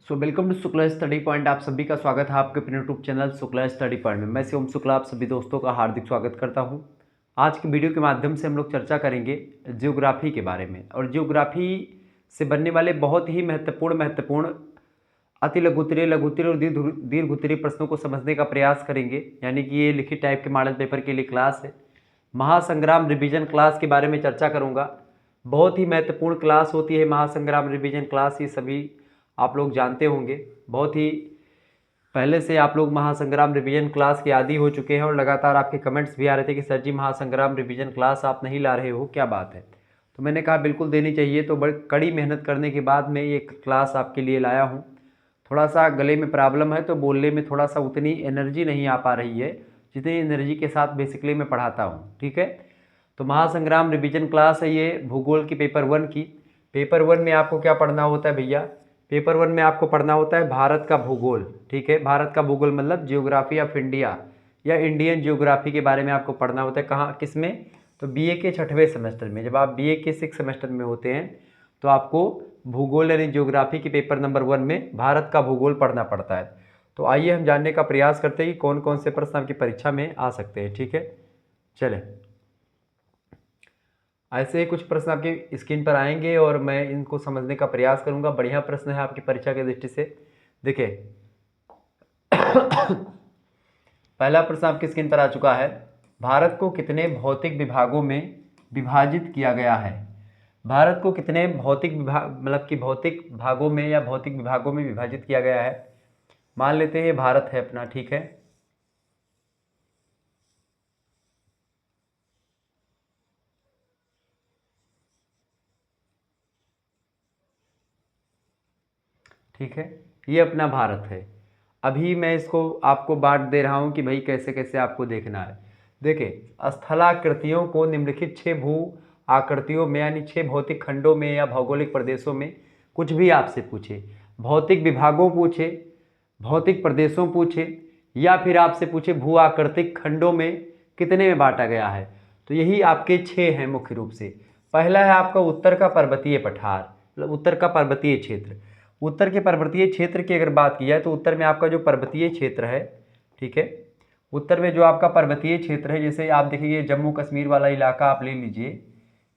Welcome to Shukla study point. आप सभी का स्वागत है आपके अपने YouTube channel Shukla study point में। मैं शिवम शुक्ला आप सभी दोस्तों का हार्दिक स्वागत करता हूं। आज की वीडियो के माध्यम से हम लोग चर्चा करेंगे जियोग्राफी के बारे में, और जियोग्राफी से बनने वाले बहुत ही महत्वपूर्ण अति लघुत्तरीय लघुत्तरीय और दीर्घ प्रश्नों को समझने का प्रयास करेंगे। यानी कि ये लिखित टाइप के मॉडल पेपर के लिए क्लास है। महासंग्राम रिवीजन क्लास के बारे में चर्चा करूँगा। बहुत ही महत्वपूर्ण क्लास होती है महासंग्राम रिवीजन क्लास, ये सभी आप लोग जानते होंगे। बहुत ही पहले से आप लोग महासंग्राम रिवीजन क्लास के आदी हो चुके हैं, और लगातार आपके कमेंट्स भी आ रहे थे कि सर जी महासंग्राम रिवीजन क्लास आप नहीं ला रहे हो, क्या बात है। तो मैंने कहा बिल्कुल देनी चाहिए। तो बड़ी कड़ी मेहनत करने के बाद मैं ये क्लास आपके लिए लाया हूँ। थोड़ा सा गले में प्रॉब्लम है तो बोलने में थोड़ा सा उतनी एनर्जी नहीं आ पा रही है जितनी एनर्जी के साथ बेसिकली मैं पढ़ाता हूँ, ठीक है। तो महासंग्राम रिवीजन क्लास है ये भूगोल की पेपर 1 की। पेपर 1 में आपको क्या पढ़ना होता है भैया? पेपर 1 में आपको पढ़ना होता है भारत का भूगोल, ठीक है। भारत का भूगोल मतलब जियोग्राफी ऑफ इंडिया या इंडियन जियोग्राफी के बारे में आपको पढ़ना होता है। कहाँ, किस में? तो बीए के 6वें सेमेस्टर में। जब आप बीए के 6 सेमेस्टर में होते हैं तो आपको भूगोल यानी जियोग्राफी के पेपर नंबर 1 में भारत का भूगोल पढ़ना पड़ता है। तो आइए हम जानने का प्रयास करते हैं कि कौन कौन से प्रश्न आपकी परीक्षा में आ सकते हैं, ठीक है। चलें, ऐसे ही कुछ प्रश्न आपके स्क्रीन पर आएंगे और मैं इनको समझने का प्रयास करूंगा। बढ़िया प्रश्न है आपकी परीक्षा की दृष्टि से। देखिए पहला प्रश्न आपकी स्क्रीन पर आ चुका है। भारत को कितने भौतिक विभागों में विभाजित किया गया है? भारत को कितने भौतिक विभाग मतलब कि भौतिक भागों में या भौतिक विभागों में विभाजित किया गया है? मान लेते हैं भारत है अपना, ठीक है। ठीक है, ये अपना भारत है। अभी मैं इसको आपको बांट दे रहा हूँ कि भाई कैसे कैसे आपको देखना है। देखिए, स्थलाकृतियों को निम्नलिखित 6 भू आकृतियों में यानी 6 भौतिक खंडों में या भौगोलिक प्रदेशों में कुछ भी आपसे पूछे, भौतिक विभागों पूछे, भौतिक प्रदेशों पूछे, या फिर आपसे पूछे भू आकृतिक खंडों में कितने में बांटा गया है, तो यही आपके 6 हैं मुख्य रूप से। पहला है आपका उत्तर का पर्वतीय पठार, मतलब उत्तर का पर्वतीय क्षेत्र। उत्तर के पर्वतीय क्षेत्र की अगर बात की जाए तो उत्तर में आपका जो पर्वतीय क्षेत्र है, ठीक है, उत्तर में जो आपका पर्वतीय क्षेत्र है, जैसे आप देखिए जम्मू कश्मीर वाला इलाका आप ले लीजिए,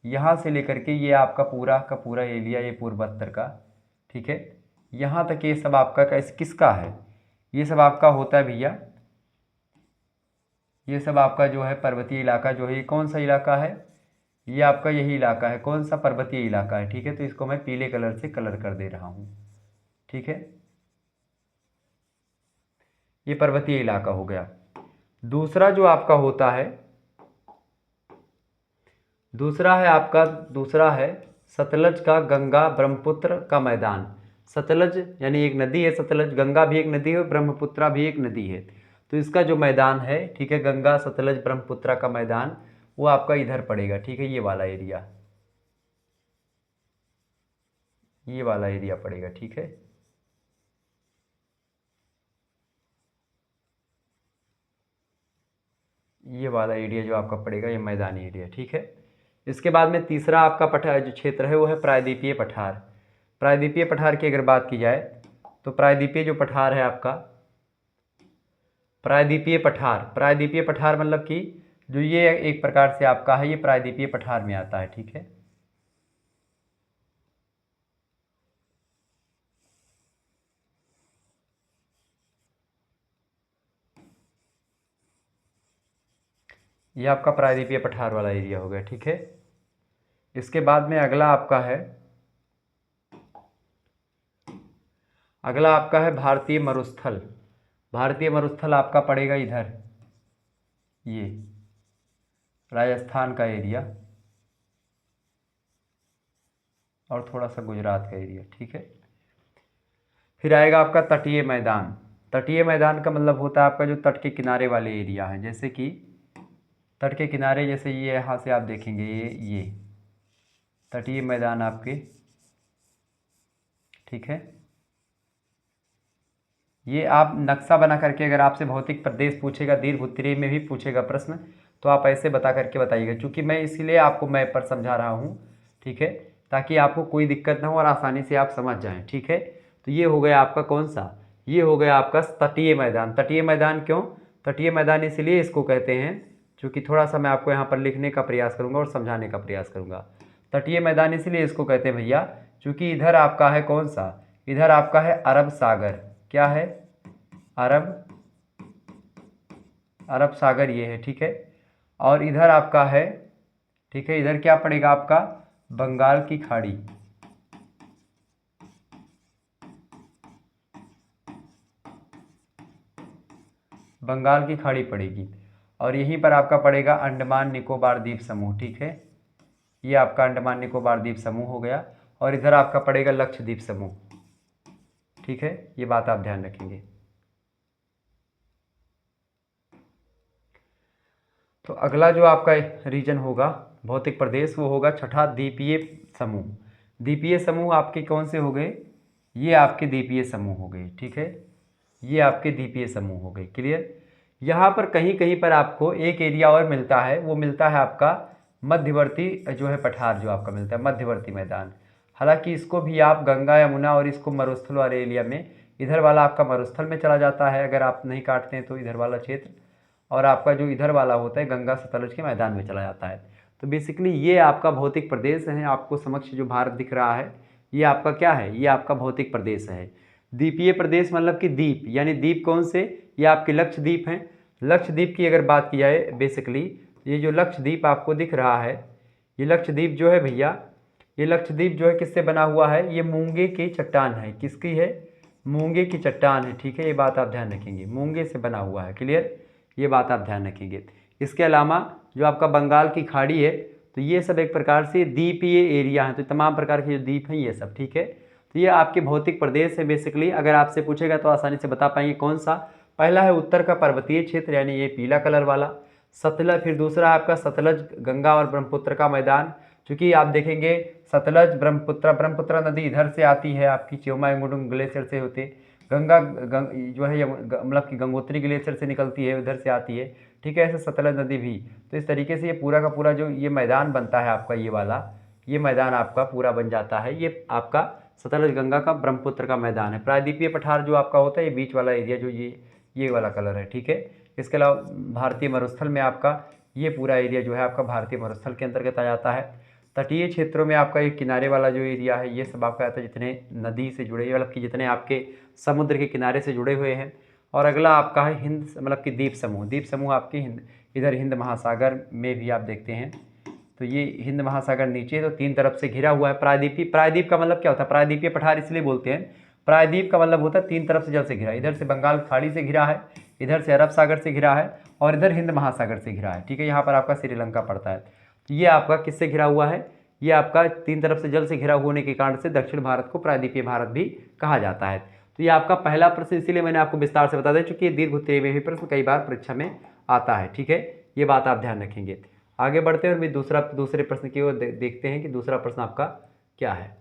यहाँ से लेकर के ये आपका पूरा का पूरा एरिया, ये पूर्वोत्तर का, ठीक है, यहाँ तक ये सब आपका किसका है? ये सब आपका होता है भैया, ये सब आपका जो है पर्वतीय इलाका जो है, ये कौन सा इलाका है? ये आपका यही इलाका है। कौन सा? पर्वतीय इलाका है, ठीक है। तो इसको मैं पीले कलर से कलर कर दे रहा हूँ, ठीक है। ये पर्वतीय इलाका हो गया। दूसरा जो आपका होता है, दूसरा है सतलज का गंगा ब्रह्मपुत्र का मैदान। सतलज यानी एक नदी है, सतलज, गंगा भी एक नदी है, ब्रह्मपुत्रा भी एक नदी है। तो इसका जो मैदान है, ठीक है, गंगा सतलज ब्रह्मपुत्रा का मैदान, वो आपका इधर पड़ेगा, ठीक है, ये वाला एरिया, ये वाला एरिया पड़ेगा, ठीक है। ये वाला एरिया जो आपका पड़ेगा, ये मैदानी एरिया, ठीक है। इसके बाद में तीसरा आपका पठार जो क्षेत्र है वो है प्रायद्वीपीय पठार। प्रायद्वीपीय पठार की अगर बात की जाए तो प्रायद्वीपीय जो पठार है आपका, प्रायद्वीपीय पठार मतलब कि जो ये एक प्रकार से आपका है, ये प्रायद्वीपीय पठार में आता है, ठीक है। ये आपका प्रायद्वीपीय पठार वाला एरिया हो गया, ठीक है। इसके बाद में अगला आपका है भारतीय मरुस्थल। भारतीय मरुस्थल आपका पड़ेगा इधर, ये राजस्थान का एरिया और थोड़ा सा गुजरात का एरिया, ठीक है। फिर आएगा आपका तटीय मैदान। तटीय मैदान का मतलब होता है आपका जो तट के किनारे वाले एरिया हैं, जैसे कि तट के किनारे, जैसे ये यहाँ से आप देखेंगे ये तटीय मैदान आपके, ठीक है। ये आप नक्शा बना करके, अगर आपसे भौतिक प्रदेश पूछेगा, दीर्घ उत्तरीय में भी पूछेगा प्रश्न, तो आप ऐसे बता करके बताइएगा। क्योंकि मैं इसीलिए आपको मैप पर समझा रहा हूँ, ठीक है, ताकि आपको कोई दिक्कत ना हो और आसानी से आप समझ जाएं, ठीक है। तो ये हो गया आपका कौन सा, ये हो गया आपका तटीय मैदान। तटीय मैदान क्यों, तटीय मैदान इसलिए इसको कहते हैं, क्योंकि थोड़ा सा मैं आपको यहाँ पर लिखने का प्रयास करूँगा और समझाने का प्रयास करूँगा। तटीय मैदान इसलिए इसको कहते हैं भैया, क्योंकि इधर आपका है कौन सा, इधर आपका है अरब सागर। क्या है, अरब सागर ये है, ठीक है। और इधर आपका है, ठीक है, इधर क्या पड़ेगा आपका, बंगाल की खाड़ी। बंगाल की खाड़ी पड़ेगी, और यहीं पर आपका पड़ेगा अंडमान निकोबार द्वीप समूह, ठीक है। ये आपका अंडमान निकोबार द्वीप समूह हो गया, और इधर आपका पड़ेगा लक्षद्वीप समूह, ठीक है। ये बात आप ध्यान रखेंगे। तो अगला जो आपका रीजन होगा भौतिक प्रदेश, वो होगा छठा द्वीपीय समूह। द्वीपीय समूह आपके कौन से हो गए, ये आपके द्वीपीय समूह हो गए, ठीक है। ये आपके द्वीपीय समूह हो गए, क्लियर। यहाँ पर कहीं कहीं पर आपको एक एरिया और मिलता है, वो मिलता है आपका मध्यवर्ती जो है पठार, जो आपका मिलता है मध्यवर्ती मैदान। हालांकि इसको भी आप गंगा यमुना और इसको मरुस्थल वाले एरिया में, इधर वाला आपका मरुस्थल में चला जाता है अगर आप नहीं काटते हैं तो इधर वाला क्षेत्र, और आपका जो इधर वाला होता है गंगा सतलज के मैदान में चला जाता है। तो बेसिकली ये आपका भौतिक प्रदेश है। आपको समक्ष जो भारत दिख रहा है ये आपका क्या है, ये आपका भौतिक प्रदेश है। द्वीपीय प्रदेश मतलब कि द्वीप, यानी द्वीप कौन से, ये आपके लक्षद्वीप हैं। लक्षद्वीप की अगर बात की जाए बेसिकली, ये जो लक्षद्वीप आपको दिख रहा है, ये लक्षद्वीप जो है भैया, ये लक्षद्वीप जो है किससे बना हुआ है, ये मूंगे की चट्टान है। किसकी है, मूंगे की चट्टान है, ठीक है। ये बात आप ध्यान रखेंगे, मूंगे से बना हुआ है, क्लियर। ये बात आप ध्यान रखेंगे। इसके अलावा जो आपका बंगाल की खाड़ी है, तो ये सब एक प्रकार से द्वीपीय एरिया है। तो तमाम प्रकार के जो द्वीप हैं ये सब, ठीक है। तो ये आपके भौतिक प्रदेश है बेसिकली। अगर आपसे पूछेगा तो आसानी से बता पाएंगे कौन सा। पहला है उत्तर का पर्वतीय क्षेत्र, यानी ये पीला कलर वाला सतलज। फिर दूसरा आपका सतलज गंगा और ब्रह्मपुत्र का मैदान, क्योंकि आप देखेंगे सतलज ब्रह्मपुत्र नदी इधर से आती है आपकी च्योमाउंगडुंग ग्लेशियर से होते, गंगा जो है मतलब कि गंगोत्री ग्लेशियर से निकलती है, उधर से आती है, ठीक है। ऐसे सतलज नदी भी। तो इस तरीके से ये पूरा का पूरा जो ये मैदान बनता है आपका, ये वाला ये मैदान आपका पूरा बन जाता है। ये आपका सतलज गंगा का ब्रह्मपुत्र का मैदान है। प्रायद्वीपीय पठार जो आपका होता है ये बीच वाला एरिया, जो ये वाला कलर है, ठीक है। इसके अलावा भारतीय मरुस्थल में आपका ये पूरा एरिया जो है आपका भारतीय मरुस्थल के अंतर्गत आ जाता है। तटीय क्षेत्रों में आपका ये किनारे वाला जो एरिया है ये सब आपका आता है, जितने नदी से जुड़े मतलब कि जितने आपके समुद्र के किनारे से जुड़े हुए हैं। और अगला आपका है हिंद मतलब कि द्वीप समूह। द्वीप समूह आपके इधर हिंद महासागर में भी आप देखते हैं, तो ये हिंद महासागर नीचे तो तीन तरफ से घिरा हुआ है। प्रायद्वीप का मतलब क्या होता है, प्रायद्वीपीय पठार इसलिए बोलते हैं, प्रायद्वीप का मतलब होता है तीन तरफ से जल से घिरा। इधर से बंगाल खाड़ी से घिरा है, इधर से अरब सागर से घिरा है, और इधर हिंद महासागर से घिरा है, ठीक है। यहाँ पर आपका श्रीलंका पड़ता है। तो ये आपका किससे घिरा हुआ है, ये आपका तीन तरफ से जल से घिरा होने के कारण से दक्षिण भारत को प्रायद्वीपीय भारत भी कहा जाता है। तो ये आपका पहला प्रश्न, इसीलिए मैंने आपको विस्तार से बता दिया, चूंकि ये दीर्घ उत्तरीय में भी प्रश्न कई बार परीक्षा में आता है, ठीक है। ये बात आप ध्यान रखेंगे। आगे बढ़ते हैं और भी दूसरे प्रश्न की ओर देखते हैं कि दूसरा प्रश्न आपका क्या है।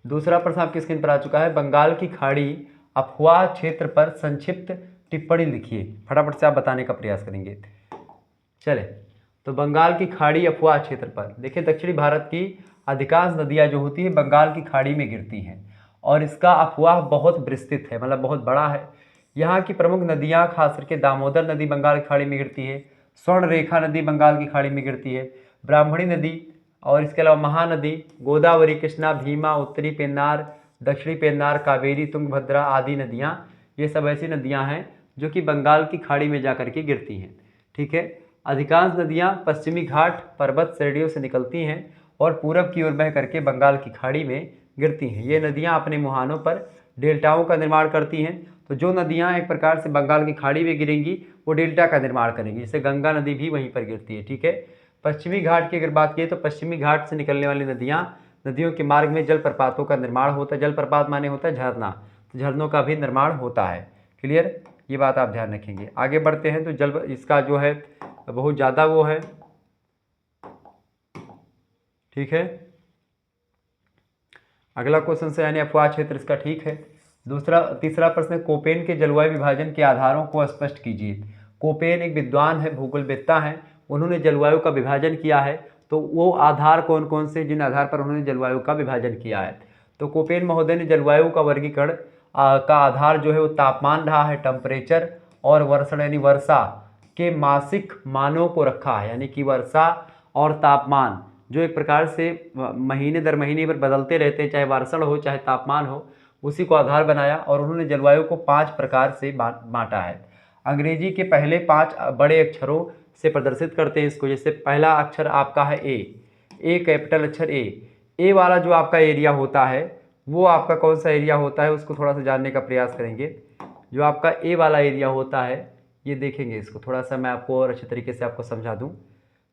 दूसरा प्रश्न आपकी स्क्रीन पर आ चुका है। बंगाल की खाड़ी अफवाह क्षेत्र पर संक्षिप्त टिप्पणी लिखिए। फटाफट से आप बताने का प्रयास करेंगे। चले, तो बंगाल की खाड़ी अफवाह क्षेत्र पर देखिए, दक्षिणी भारत की अधिकांश नदियां जो होती हैं बंगाल की खाड़ी में गिरती हैं, और इसका अफवाह बहुत विस्तृत है, मतलब बहुत बड़ा है। यहाँ की प्रमुख नदियाँ खास करके दामोदर नदी बंगाल की खाड़ी में गिरती है, स्वर्ण रेखा नदी बंगाल की खाड़ी में गिरती है, ब्राह्मणी नदी, और इसके अलावा महानदी, गोदावरी, कृष्णा, भीमा, उत्तरी पेन्नार, दक्षिणी पेन्नार, कावेरी, तुंगभद्रा आदि नदियाँ, ये सब ऐसी नदियाँ हैं जो कि बंगाल की खाड़ी में जा करके गिरती हैं, ठीक है। अधिकांश नदियाँ पश्चिमी घाट पर्वत श्रेणियों से निकलती हैं और पूरब की ओर बह करके बंगाल की खाड़ी में गिरती हैं। ये नदियाँ अपने मुहानों पर डेल्टाओं का निर्माण करती हैं। तो जो नदियाँ एक प्रकार से बंगाल की खाड़ी में गिरेंगी वो डेल्टा का निर्माण करेंगी, जैसे गंगा नदी भी वहीं पर गिरती है, ठीक है। पश्चिमी घाट की अगर बात की तो पश्चिमी घाट से निकलने वाली नदियों के मार्ग में जलप्रपातों का निर्माण होता है। जलप्रपात माने होता है झरना, तो झरनों का भी निर्माण होता है, क्लियर। ये बात आप ध्यान रखेंगे। आगे बढ़ते हैं तो जल इसका जो है बहुत ज़्यादा वो है, ठीक है। अगला क्वेश्चन से यानी अफवाह क्षेत्र इसका ठीक है। तीसरा प्रश्न, कोपेन के जलवायु विभाजन के आधारों को स्पष्ट कीजिए। कोपेन एक विद्वान है, भूगोलवेत्ता है, उन्होंने जलवायु का विभाजन किया है। तो वो आधार कौन कौन से, जिन आधार पर उन्होंने जलवायु का विभाजन किया है। तो कोपेन महोदय ने जलवायु का वर्गीकरण का आधार जो है वो तापमान रहा है, टेम्परेचर और वर्षण यानी वर्षा के मासिक मानों को रखा है। यानी कि वर्षा और तापमान जो एक प्रकार से महीने दर महीने पर बदलते रहते हैं, चाहे वर्षण हो चाहे तापमान हो, उसी को आधार बनाया और उन्होंने जलवायु को 5 प्रकार से बांटा है। अंग्रेजी के पहले 5 बड़े अक्षरों से प्रदर्शित करते हैं इसको। जैसे पहला अक्षर आपका है ए कैपिटल अक्षर ए वाला जो आपका एरिया होता है वो आपका कौन सा एरिया होता है उसको थोड़ा सा जानने का प्रयास करेंगे। जो आपका ए वाला एरिया होता है ये देखेंगे, इसको थोड़ा सा मैं आपको और अच्छे तरीके से आपको समझा दूं।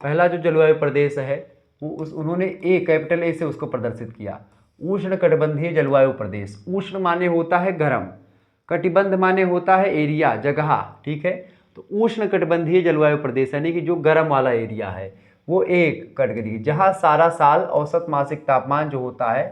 पहला जो जलवायु प्रदेश है वो उन्होंने ए कैपिटल ए से उसको प्रदर्शित किया, उष्ण कटिबंधीय जलवायु प्रदेश। उष्ण माने होता है गर्म, कटिबंध माने होता है एरिया जगह, ठीक है। तो उष्ण कटिबंधीय जलवायु प्रदेश यानी कि जो गर्म वाला एरिया है वो एक कैटेगरी, जहाँ सारा साल औसत मासिक तापमान जो होता है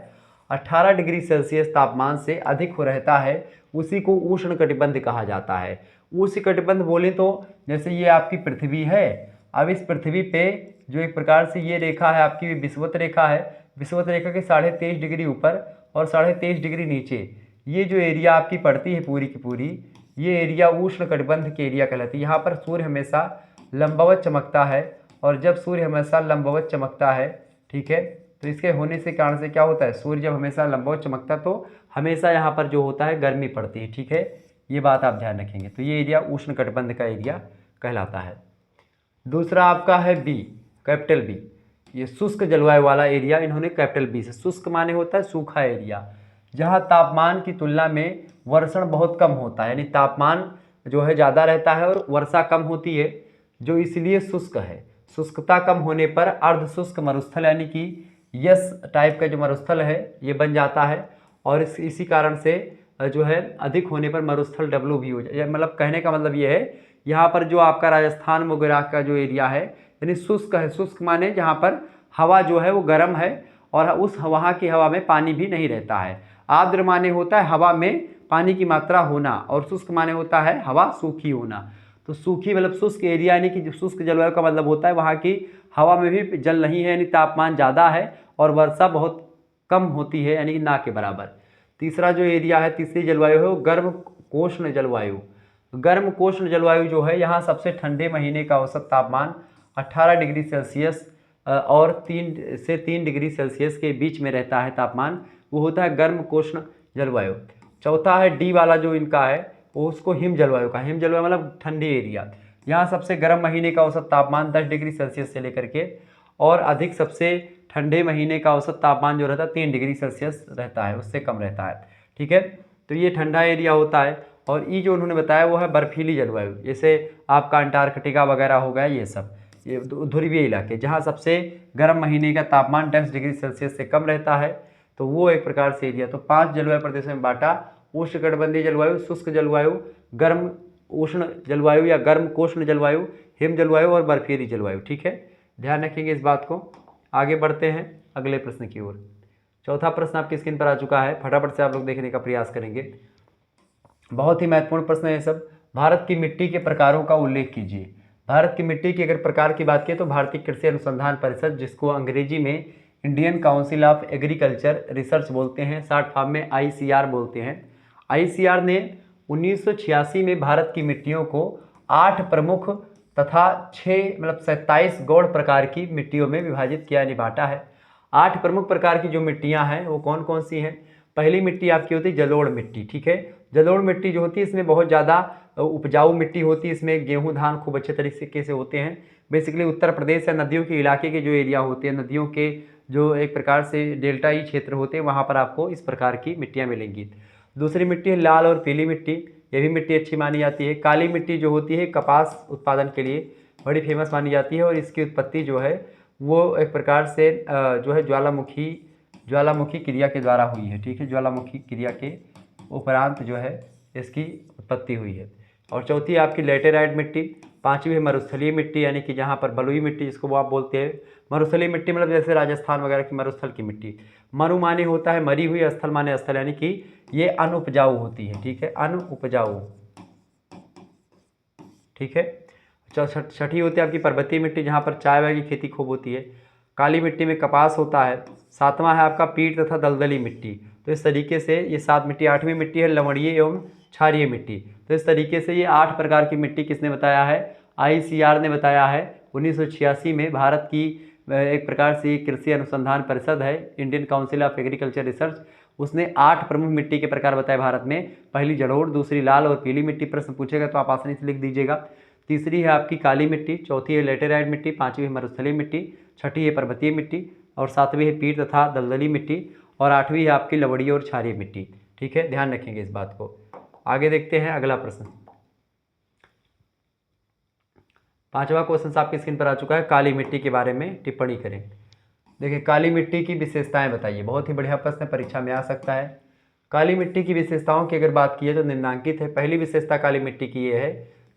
18 डिग्री सेल्सियस तापमान से अधिक हो रहता है, उसी को उष्ण कटिबंध कहा जाता है। उष्ण कटिबंध बोले तो जैसे ये आपकी पृथ्वी है, अब इस पृथ्वी पे जो एक प्रकार से ये रेखा है आपकी विषुवत रेखा है, विषुवत रेखा के 23.5 डिग्री ऊपर और 23.5 डिग्री नीचे ये जो एरिया आपकी पड़ती है पूरी की पूरी, ये एरिया उष्ण कटिबंध के एरिया कहलाती है। यहाँ पर सूर्य हमेशा लंबवत चमकता है और जब सूर्य हमेशा लंबवत चमकता है, ठीक है, तो इसके होने से कारण से क्या होता है, सूर्य जब हमेशा लंबवत चमकता है तो हमेशा यहाँ पर जो होता है गर्मी पड़ती है, ठीक है, ये बात आप ध्यान रखेंगे। तो ये एरिया उष्ण कटिबंध का एरिया कहलाता है। दूसरा आपका है बी कैपिटल बी, ये शुष्क जलवायु वाला एरिया इन्होंने कैपिटल बी से। शुष्क माने होता है सूखा एरिया, जहाँ तापमान की तुलना में वर्षण बहुत कम होता है, यानी तापमान जो है ज़्यादा रहता है और वर्षा कम होती है, जो इसलिए शुष्क है। शुष्कता कम होने पर अर्ध शुष्क मरुस्थल यानी कि यस टाइप का जो मरुस्थल है ये बन जाता है और इसी कारण से जो है अधिक होने पर मरुस्थल डब्ल्यू भी हो जाए। मतलब कहने का मतलब ये है, यहाँ पर जो आपका राजस्थान वगैरह का जो एरिया है यानी शुष्क है। शुष्क माने जहाँ पर हवा जो है वो गर्म है और उस वहाँ की हवा में पानी भी नहीं रहता है। आर्द्र माने होता है हवा में पानी की मात्रा होना और शुष्क माने होता है हवा सूखी होना। तो सूखी मतलब शुष्क एरिया यानी कि शुष्क जलवायु का मतलब होता है वहाँ की हवा में भी जल नहीं है, यानी तापमान ज़्यादा है और वर्षा बहुत कम होती है, यानी कि ना के बराबर। तीसरा जो एरिया है, तीसरी जलवायु है वो गर्म कोष्ण जलवायु। गर्म कोष्ण जलवायु जो है यहाँ सबसे ठंडे महीने का औसत तापमान 18 डिग्री सेल्सियस और 3 से 3 डिग्री सेल्सियस के बीच में रहता है तापमान, वो होता है गर्म कोष्ण जलवायु। चौथा है डी वाला जो इनका है वो उसको हिम जलवायु का। हिम जलवायु मतलब ठंडी एरिया, यहाँ सबसे गर्म महीने का औसत तापमान 10 डिग्री सेल्सियस से लेकर के और अधिक सबसे ठंडे महीने का औसत तापमान जो रहता है 3 डिग्री सेल्सियस रहता है, उससे कम रहता है, ठीक है। तो ये ठंडा एरिया होता है। और ई जो उन्होंने बताया वो है बर्फीली जलवायु, जैसे आपका अंटार्कटिका वगैरह हो गया, ये सब ये ध्रुवीय इलाके जहाँ सबसे गर्म महीने का तापमान 10 डिग्री सेल्सियस से कम रहता है, तो वो एक प्रकार से एरिया। तो 5 जलवायु प्रदेशों में बांटा, उष्णकटिबंधीय जलवायु, शुष्क जलवायु, गर्म उष्ण जलवायु या गर्म कोष्ण जलवायु, हिम जलवायु और बर्फीली जलवायु, ठीक है, ध्यान रखेंगे इस बात को। आगे बढ़ते हैं अगले प्रश्न की ओर। चौथा प्रश्न आपकी स्क्रीन पर आ चुका है, फटाफट से आप लोग देखने का प्रयास करेंगे। बहुत ही महत्वपूर्ण प्रश्न है सब। भारत की मिट्टी के प्रकारों का उल्लेख कीजिए। भारत की मिट्टी की अगर प्रकार की बात करें तो भारतीय कृषि अनुसंधान परिषद, जिसको अंग्रेजी में Indian council of agriculture research बोलते हैं, शॉर्ट फॉर्म में ICR बोलते हैं। ICR ने 1986 में भारत की मिट्टियों को 8 प्रमुख तथा 27 गौड़ प्रकार की मिट्टियों में विभाजित किया, यानी बांटा है। 8 प्रमुख प्रकार की जो मिट्टियां हैं वो कौन कौन सी हैं। पहली मिट्टी आपकी होती है जलोढ़ मिट्टी, ठीक है। जलोढ़ मिट्टी जो होती है इसमें बहुत ज़्यादा उपजाऊ मिट्टी होती है, इसमें गेहूं धान खूब अच्छे तरीके से होते हैं। बेसिकली उत्तर प्रदेश या नदियों के इलाके के जो एरिया होते हैं, नदियों के जो एक प्रकार से डेल्टाई क्षेत्र होते हैं, वहाँ पर आपको इस प्रकार की मिट्टियाँ मिलेंगी। दूसरी मिट्टी है लाल और पीली मिट्टी, ये भी मिट्टी अच्छी मानी जाती है। काली मिट्टी जो होती है कपास उत्पादन के लिए बड़ी फेमस मानी जाती है और इसकी उत्पत्ति जो है वो एक प्रकार से जो है ज्वालामुखी क्रिया के द्वारा हुई है, ठीक है, ज्वालामुखी क्रिया के उपरांत जो है इसकी उत्पत्ति हुई है। और चौथी आपकी लेटेराइट मिट्टी। पांचवी है मरुस्थलीय मिट्टी, यानी कि जहाँ पर बलुई मिट्टी जिसको वो आप बोलते हैं। मरुस्थलीय मिट्टी मतलब जैसे राजस्थान वगैरह की मरुस्थल की मिट्टी। मरु माने होता है मरी हुई, स्थल माने स्थल, यानी कि ये अनुपजाऊ होती है, ठीक है, अनुपजाऊ, ठीक है। छठी होती है आपकी पर्वतीय मिट्टी, जहाँ पर चाय वाय की खेती खूब होती है। काली मिट्टी में कपास होता है। सातवां है आपका पीट तथा दलदली मिट्टी। तो इस तरीके से ये 7 मिट्टी, 8वीं मिट्टी है लवणीय एवं क्षारीय मिट्टी। तो इस तरीके से ये 8 प्रकार की मिट्टी किसने बताया है, ICAR ने बताया है। 1986 में भारत की एक प्रकार से कृषि अनुसंधान परिषद है, Indian council of agriculture research, उसने 8 प्रमुख मिट्टी के प्रकार बताए भारत में। पहली जलोढ़, दूसरी लाल और पीली मिट्टी, प्रश्न पूछेगा तो आप आसानी से लिख दीजिएगा। तीसरी है आपकी काली मिट्टी, चौथी है लेटेराइट मिट्टी, पांचवी है मरुस्थलीय मिट्टी, छठी है पर्वतीय मिट्टी और सातवीं है पीट तथा दलदली मिट्टी और आठवीं है आपकी लवणीय और क्षारीय मिट्टी। ठीक है, ध्यान रखेंगे इस बात को। आगे देखते हैं अगला प्रश्न। 5वां क्वेश्चन आपकी स्क्रीन पर आ चुका है, काली मिट्टी के बारे में टिप्पणी करें। देखिए काली मिट्टी की विशेषताएं बताइए, बहुत ही बढ़िया प्रश्न परीक्षा में आ सकता है। काली मिट्टी की विशेषताओं की अगर बात की है तो निम्नांकित है। पहली विशेषता काली मिट्टी की ये है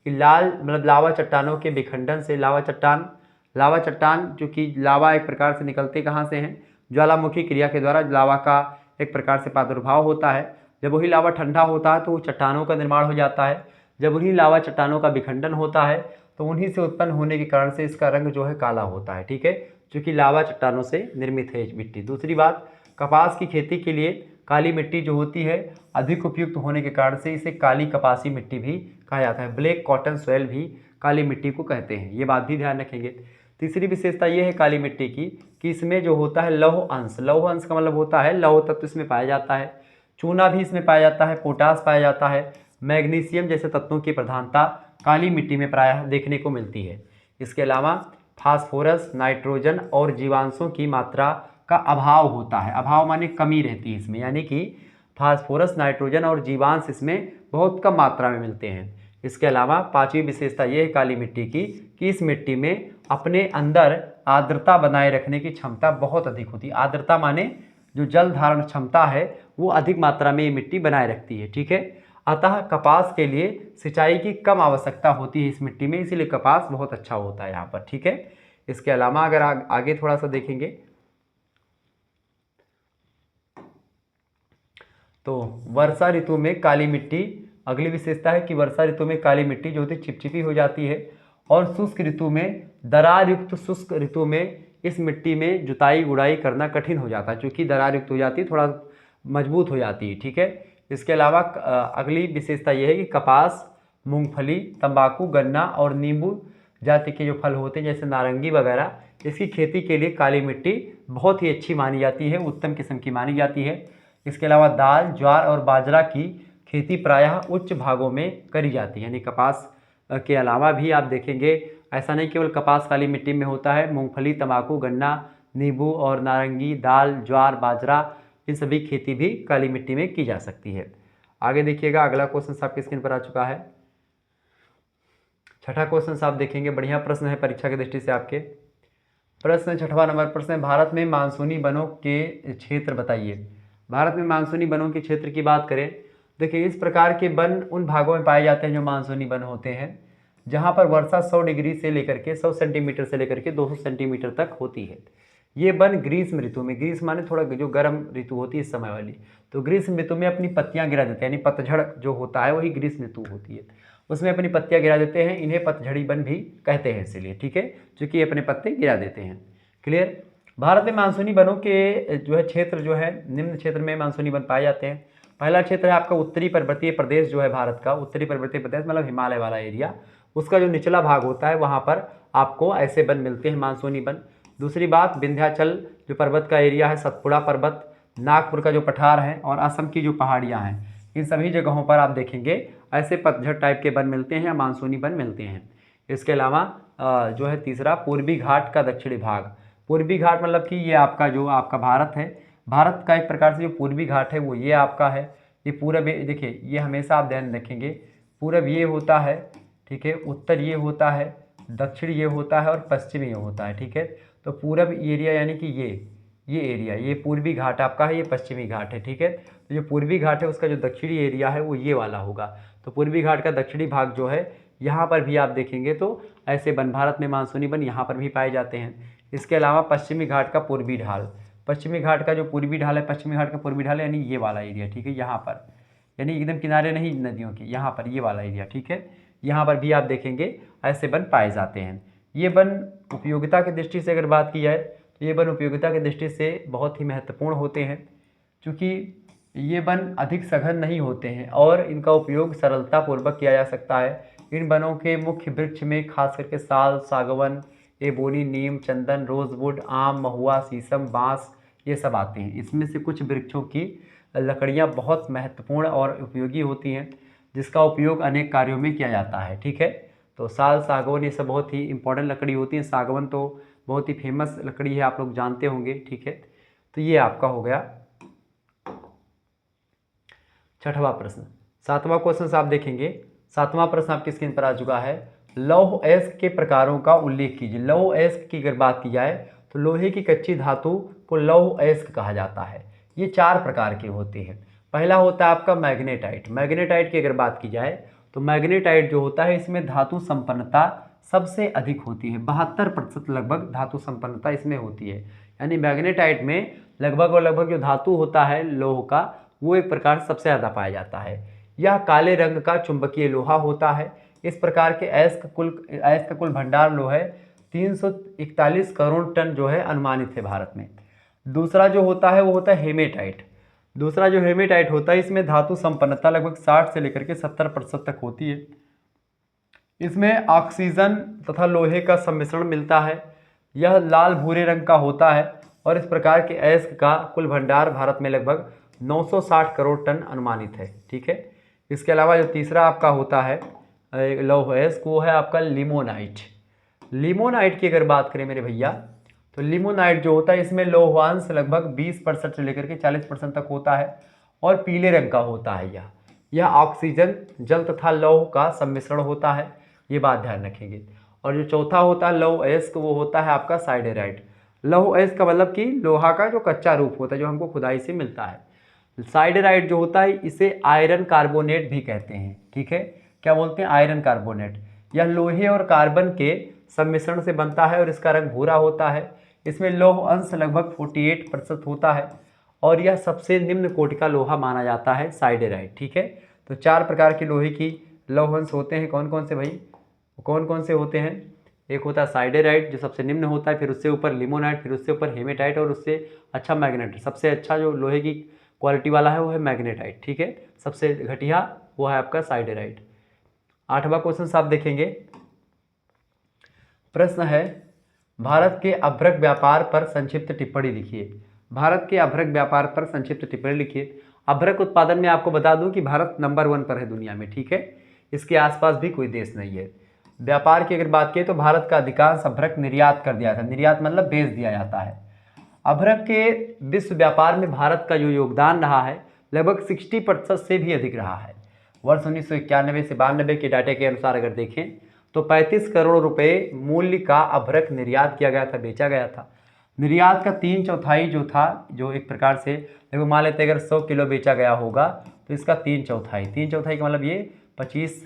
कि लाल मतलब लावा चट्टानों के विखंडन से, लावा चट्टान जो कि लावा एक प्रकार से निकलते कहाँ से हैं, ज्वालामुखी क्रिया के द्वारा लावा का एक प्रकार से प्रादुर्भाव होता है। जब वही लावा ठंडा होता है तो चट्टानों का निर्माण हो जाता है। जब उन्हीं लावा चट्टानों का विखंडन होता है तो उन्हीं से उत्पन्न होने के कारण से इसका रंग जो है काला होता है। ठीक है, क्योंकि लावा चट्टानों से निर्मित है मिट्टी। दूसरी बात, कपास की खेती के लिए काली मिट्टी जो होती है अधिक उपयुक्त होने के कारण से इसे काली कपासी मिट्टी भी कहा जाता है। ब्लैक कॉटन सॉइल भी काली मिट्टी को कहते हैं, ये बात भी ध्यान रखेंगे। तीसरी विशेषता ये है काली मिट्टी की कि इसमें जो होता है लौह अंश, लौह अंश का मतलब होता है लौह तत्व इसमें पाया जाता है, चूना भी इसमें पाया जाता है, पोटास पाया जाता है, मैग्नीशियम जैसे तत्वों की प्रधानता काली मिट्टी में प्रायः देखने को मिलती है। इसके अलावा फास्फोरस, नाइट्रोजन और जीवांशों की मात्रा का अभाव होता है। अभाव माने कमी रहती है इसमें, यानी कि फास्फोरस, नाइट्रोजन और जीवांश इसमें बहुत कम मात्रा में मिलते हैं। इसके अलावा पांचवी विशेषता ये है काली मिट्टी की कि इस मिट्टी में अपने अंदर आर्द्रता बनाए रखने की क्षमता बहुत अधिक होती है। आर्द्रता माने जो जल धारण क्षमता है वो अधिक मात्रा में ये मिट्टी बनाए रखती है। ठीक है, अतः कपास के लिए सिंचाई की कम आवश्यकता होती है इस मिट्टी में, इसीलिए कपास बहुत अच्छा होता है यहाँ पर। ठीक है, इसके अलावा अगर आगे थोड़ा सा देखेंगे तो वर्षा ऋतु में काली मिट्टी, अगली विशेषता है कि वर्षा ऋतु में काली मिट्टी जो होती है चिपचिपी हो जाती है और शुष्क ऋतु में, दरार युक्त शुष्क ऋतु में इस मिट्टी में जुताई गुड़ाई करना कठिन हो जाता है, क्योंकि दरार युक्त हो जाती है, थोड़ा मजबूत हो जाती है। ठीक है, इसके अलावा अगली विशेषता यह है कि कपास, मूंगफली, तंबाकू, गन्ना और नींबू जाति के जो फल होते हैं जैसे नारंगी वगैरह, इसकी खेती के लिए काली मिट्टी बहुत ही अच्छी मानी जाती है, उत्तम किस्म की मानी जाती है। इसके अलावा दाल, ज्वार और बाजरा की खेती प्रायः उच्च भागों में करी जाती है, यानी कपास के अलावा भी आप देखेंगे ऐसा नहीं केवल कपास काली मिट्टी में होता है, मूंगफली, तंबाकू, गन्ना, नींबू और नारंगी, दाल, ज्वार, बाजरा, इन सभी खेती भी काली मिट्टी में की जा सकती है। आगे देखिएगा, अगला क्वेश्चन आपकी स्क्रीन पर आ चुका है। छठा क्वेश्चन आप देखेंगे, बढ़िया प्रश्न है परीक्षा की दृष्टि से आपके। प्रश्न 6वां नंबर प्रश्न है, भारत में मानसूनी वनों के क्षेत्र बताइए। भारत में मानसूनी वनों के क्षेत्र की बात करें, देखिए इस प्रकार के वन उन भागों में पाए जाते हैं जो मानसूनी वन होते हैं, जहां पर वर्षा 100 डिग्री से लेकर के 100 सेंटीमीटर से लेकर के 200 सेंटीमीटर तक होती है। ये वन ग्रीष्म ऋतु में, ग्रीष्म माने थोड़ा जो गर्म ऋतु होती है इस समय वाली, तो ग्रीष्म ऋतु में अपनी पत्तियां गिरा देते हैं, यानी पतझड़ जो होता है वही ग्रीष्म ऋतु होती है, उसमें अपनी पत्तियां गिरा देते हैं। इन्हें पतझड़ी वन भी कहते हैं इसीलिए। ठीक है, क्योंकि ये अपने पत्ते गिरा देते हैं। क्लियर। भारत में मानसूनी वनों के जो है क्षेत्र जो है निम्न क्षेत्र में मानसूनी वन पाए जाते हैं। पहला क्षेत्र है आपका उत्तरी पर्वतीय प्रदेश जो है भारत का, उत्तरी पर्वतीय प्रदेश मतलब हिमालय वाला एरिया, उसका जो निचला भाग होता है वहाँ पर आपको ऐसे वन मिलते हैं मानसूनी वन। दूसरी बात, विंध्याचल जो पर्वत का एरिया है, सतपुड़ा पर्वत, नागपुर का जो पठार है और असम की जो पहाड़ियाँ हैं, इन सभी जगहों पर आप देखेंगे ऐसे पतझड़ टाइप के वन मिलते हैं या मानसूनी वन मिलते हैं। इसके अलावा जो है तीसरा, पूर्वी घाट का दक्षिणी भाग। पूर्वी घाट मतलब कि ये आपका जो आपका भारत है, भारत का एक प्रकार से जो पूर्वी घाट है वो ये आपका है। ये पूरब, देखिए ये हमेशा आप ध्यान रखेंगे, पूरब ये होता है, ठीक है, उत्तर ये होता है, दक्षिण ये होता है और पश्चिम ये होता है। ठीक है, तो पूरब एरिया यानी कि ये एरिया, ये पूर्वी घाट आपका है, ये पश्चिमी घाट है। ठीक है, तो जो पूर्वी घाट है उसका जो दक्षिणी एरिया है वो ये वाला होगा। तो पूर्वी घाट का दक्षिणी भाग जो है यहाँ पर भी आप देखेंगे तो ऐसे वन, भारत में मानसूनी वन यहाँ पर भी पाए जाते हैं। इसके अलावा पश्चिमी घाट का पूर्वी ढाल, पश्चिमी घाट का जो पूर्वी ढाल है, पश्चिमी घाट का पूर्वी ढाल यानी ये वाला एरिया। ठीक है, यहाँ पर, यानी एकदम किनारे नहीं नदियों के, यहाँ पर ये वाला एरिया। ठीक है, यहाँ पर भी आप देखेंगे ऐसे वन पाए जाते हैं। ये वन उपयोगिता की दृष्टि से अगर बात की जाए तो ये वन उपयोगिता की दृष्टि से बहुत ही महत्वपूर्ण होते हैं, क्योंकि ये वन अधिक सघन नहीं होते हैं और इनका उपयोग सरलतापूर्वक किया जा सकता है। इन वनों के मुख्य वृक्ष में खास करके साल, सागवन, एबोनी, नीम, चंदन, रोजवुड, आम, महुआ, शीशम, बांस ये सब आते हैं। इसमें से कुछ वृक्षों की लकड़ियाँ बहुत महत्वपूर्ण और उपयोगी होती हैं, जिसका उपयोग अनेक कार्यों में किया जाता है। ठीक है, तो साल, सागवन ये सब बहुत ही इंपॉर्टेंट लकड़ी होती है। सागवन तो बहुत ही फेमस लकड़ी है, आप लोग जानते होंगे। ठीक है, तो ये आपका हो गया छठवां प्रश्न। सातवां क्वेश्चन आप देखेंगे। सातवां प्रश्न आपकी स्क्रीन पर आ चुका है। लौह अयस्क के प्रकारों का उल्लेख कीजिए। लौह अयस्क की अगर बात की जाए तो लोहे की कच्ची धातु को लौह अयस्क कहा जाता है। ये 4 प्रकार के होते हैं। पहला होता है आपका मैग्नेटाइट। मैग्नेटाइट की अगर बात की जाए तो मैग्नेटाइट जो होता है इसमें धातु संपन्नता सबसे अधिक होती है। 72% लगभग धातु संपन्नता इसमें होती है। यानी मैग्नेटाइट में लगभग और लगभग जो धातु होता है लोह का, वो एक प्रकार सबसे ज़्यादा पाया जाता है। यह काले रंग का चुंबकीय लोहा होता है। इस प्रकार के अयस्क का कुल भंडार लोह है 341 करोड़ टन जो है अनुमानित है भारत में। दूसरा जो होता है वो होता है हेमेटाइट। दूसरा जो हेमेटाइट होता है इसमें धातु संपन्नता लगभग 60 से लेकर के 70% तक होती है। इसमें ऑक्सीजन तथा लोहे का सम्मिश्रण मिलता है। यह लाल भूरे रंग का होता है और इस प्रकार के अयस्क का कुल भंडार भारत में लगभग 960 करोड़ टन अनुमानित है। ठीक है, इसके अलावा जो तीसरा आपका होता है लौह अयस्क, वो है आपका लिमोनाइट। लिमोनाइट की अगर बात करें मेरे भैया, तो लिमोनाइट जो होता है इसमें लौहांश लगभग 20% से लेकर के 40% तक होता है और पीले रंग का होता है। यह ऑक्सीजन, जल तथा लौह का सम्मिश्रण होता है। ये बात ध्यान रखेंगे। और जो चौथा होता है लौह अयस्क, वो होता है आपका साइडेराइट। लौह अयस्क का मतलब कि लोहा का जो कच्चा रूप होता है जो हमको खुदाई से मिलता है। साइडेराइट जो होता है इसे आयरन कार्बोनेट भी कहते हैं। ठीक है, क्या बोलते हैं? Iron carbonate. यह लोहे और कार्बन के सम्मिश्रण से बनता है और इसका रंग भूरा होता है। इसमें लौह अंश लगभग 48% होता है और यह सबसे निम्न कोटि का लोहा माना जाता है साइडेराइट। ठीक है, तो 4 प्रकार के लोहे की लौह अंश होते हैं। कौन कौन से भाई? कौन कौन से होते हैं? एक होता है साइडेराइट जो सबसे निम्न होता है, फिर उससे ऊपर लिमोनाइट, फिर उससे ऊपर हेमेटाइट और उससे अच्छा मैग्नेटाइट। सबसे अच्छा जो लोहे की क्वालिटी वाला है वो है मैग्नेटाइट। ठीक है, सबसे घटिया वो है आपका साइडेराइट। 8वां क्वेश्चन आप देखेंगे। प्रश्न है, भारत के अभ्रक व्यापार पर संक्षिप्त टिप्पणी लिखिए। भारत के अभ्रक व्यापार पर संक्षिप्त टिप्पणी लिखिए। अभ्रक उत्पादन में आपको बता दूं कि भारत नंबर 1 पर है दुनिया में। ठीक है, इसके आसपास भी कोई देश नहीं है। व्यापार की अगर बात करें तो भारत का अधिकांश अभ्रक निर्यात कर दिया था। निर्यात मतलब बेच दिया जाता है। अभ्रक के विश्व व्यापार में भारत का जो योगदान रहा है लगभग 60% से भी अधिक रहा है। वर्ष 1991 से 92 के डाटे के अनुसार अगर देखें तो 35 करोड़ रुपए मूल्य का अभ्रक निर्यात किया गया था, बेचा गया था। निर्यात का 3/4 जो था, जो एक प्रकार से देखो मान लेते अगर 100 किलो बेचा गया होगा तो इसका 3/4 का मतलब ये 25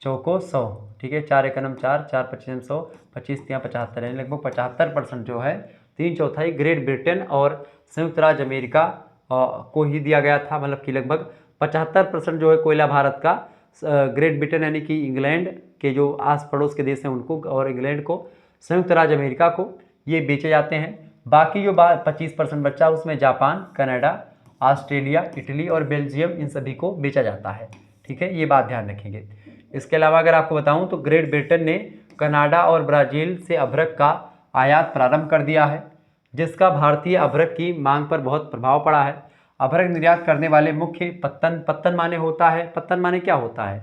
चौको 100। ठीक है, 4 एकम 4, 4 25 100, 25 तिया 75, यानी लगभग 75% जो है 3/4 ग्रेट ब्रिटेन और संयुक्त राज्य अमेरिका को ही दिया गया था। मतलब कि लगभग 75% जो है कोयला भारत का ग्रेट ब्रिटेन यानी कि इंग्लैंड के जो आस पड़ोस के देश हैं उनको और इंग्लैंड को, संयुक्त राज्य अमेरिका को ये बेचे जाते हैं। बाकी जो 25% बचा उसमें जापान, कनाडा, ऑस्ट्रेलिया, इटली और बेल्जियम इन सभी को बेचा जाता है। ठीक है, ये बात ध्यान रखेंगे। इसके अलावा अगर आपको बताऊं तो ग्रेट ब्रिटेन ने कनाडा और ब्राज़ील से अभ्रक का आयात प्रारंभ कर दिया है, जिसका भारतीय अभ्रक की मांग पर बहुत प्रभाव पड़ा है। अभ्रक निर्यात करने वाले मुख्य पत्तन माने होता है। पत्तन माने क्या होता है?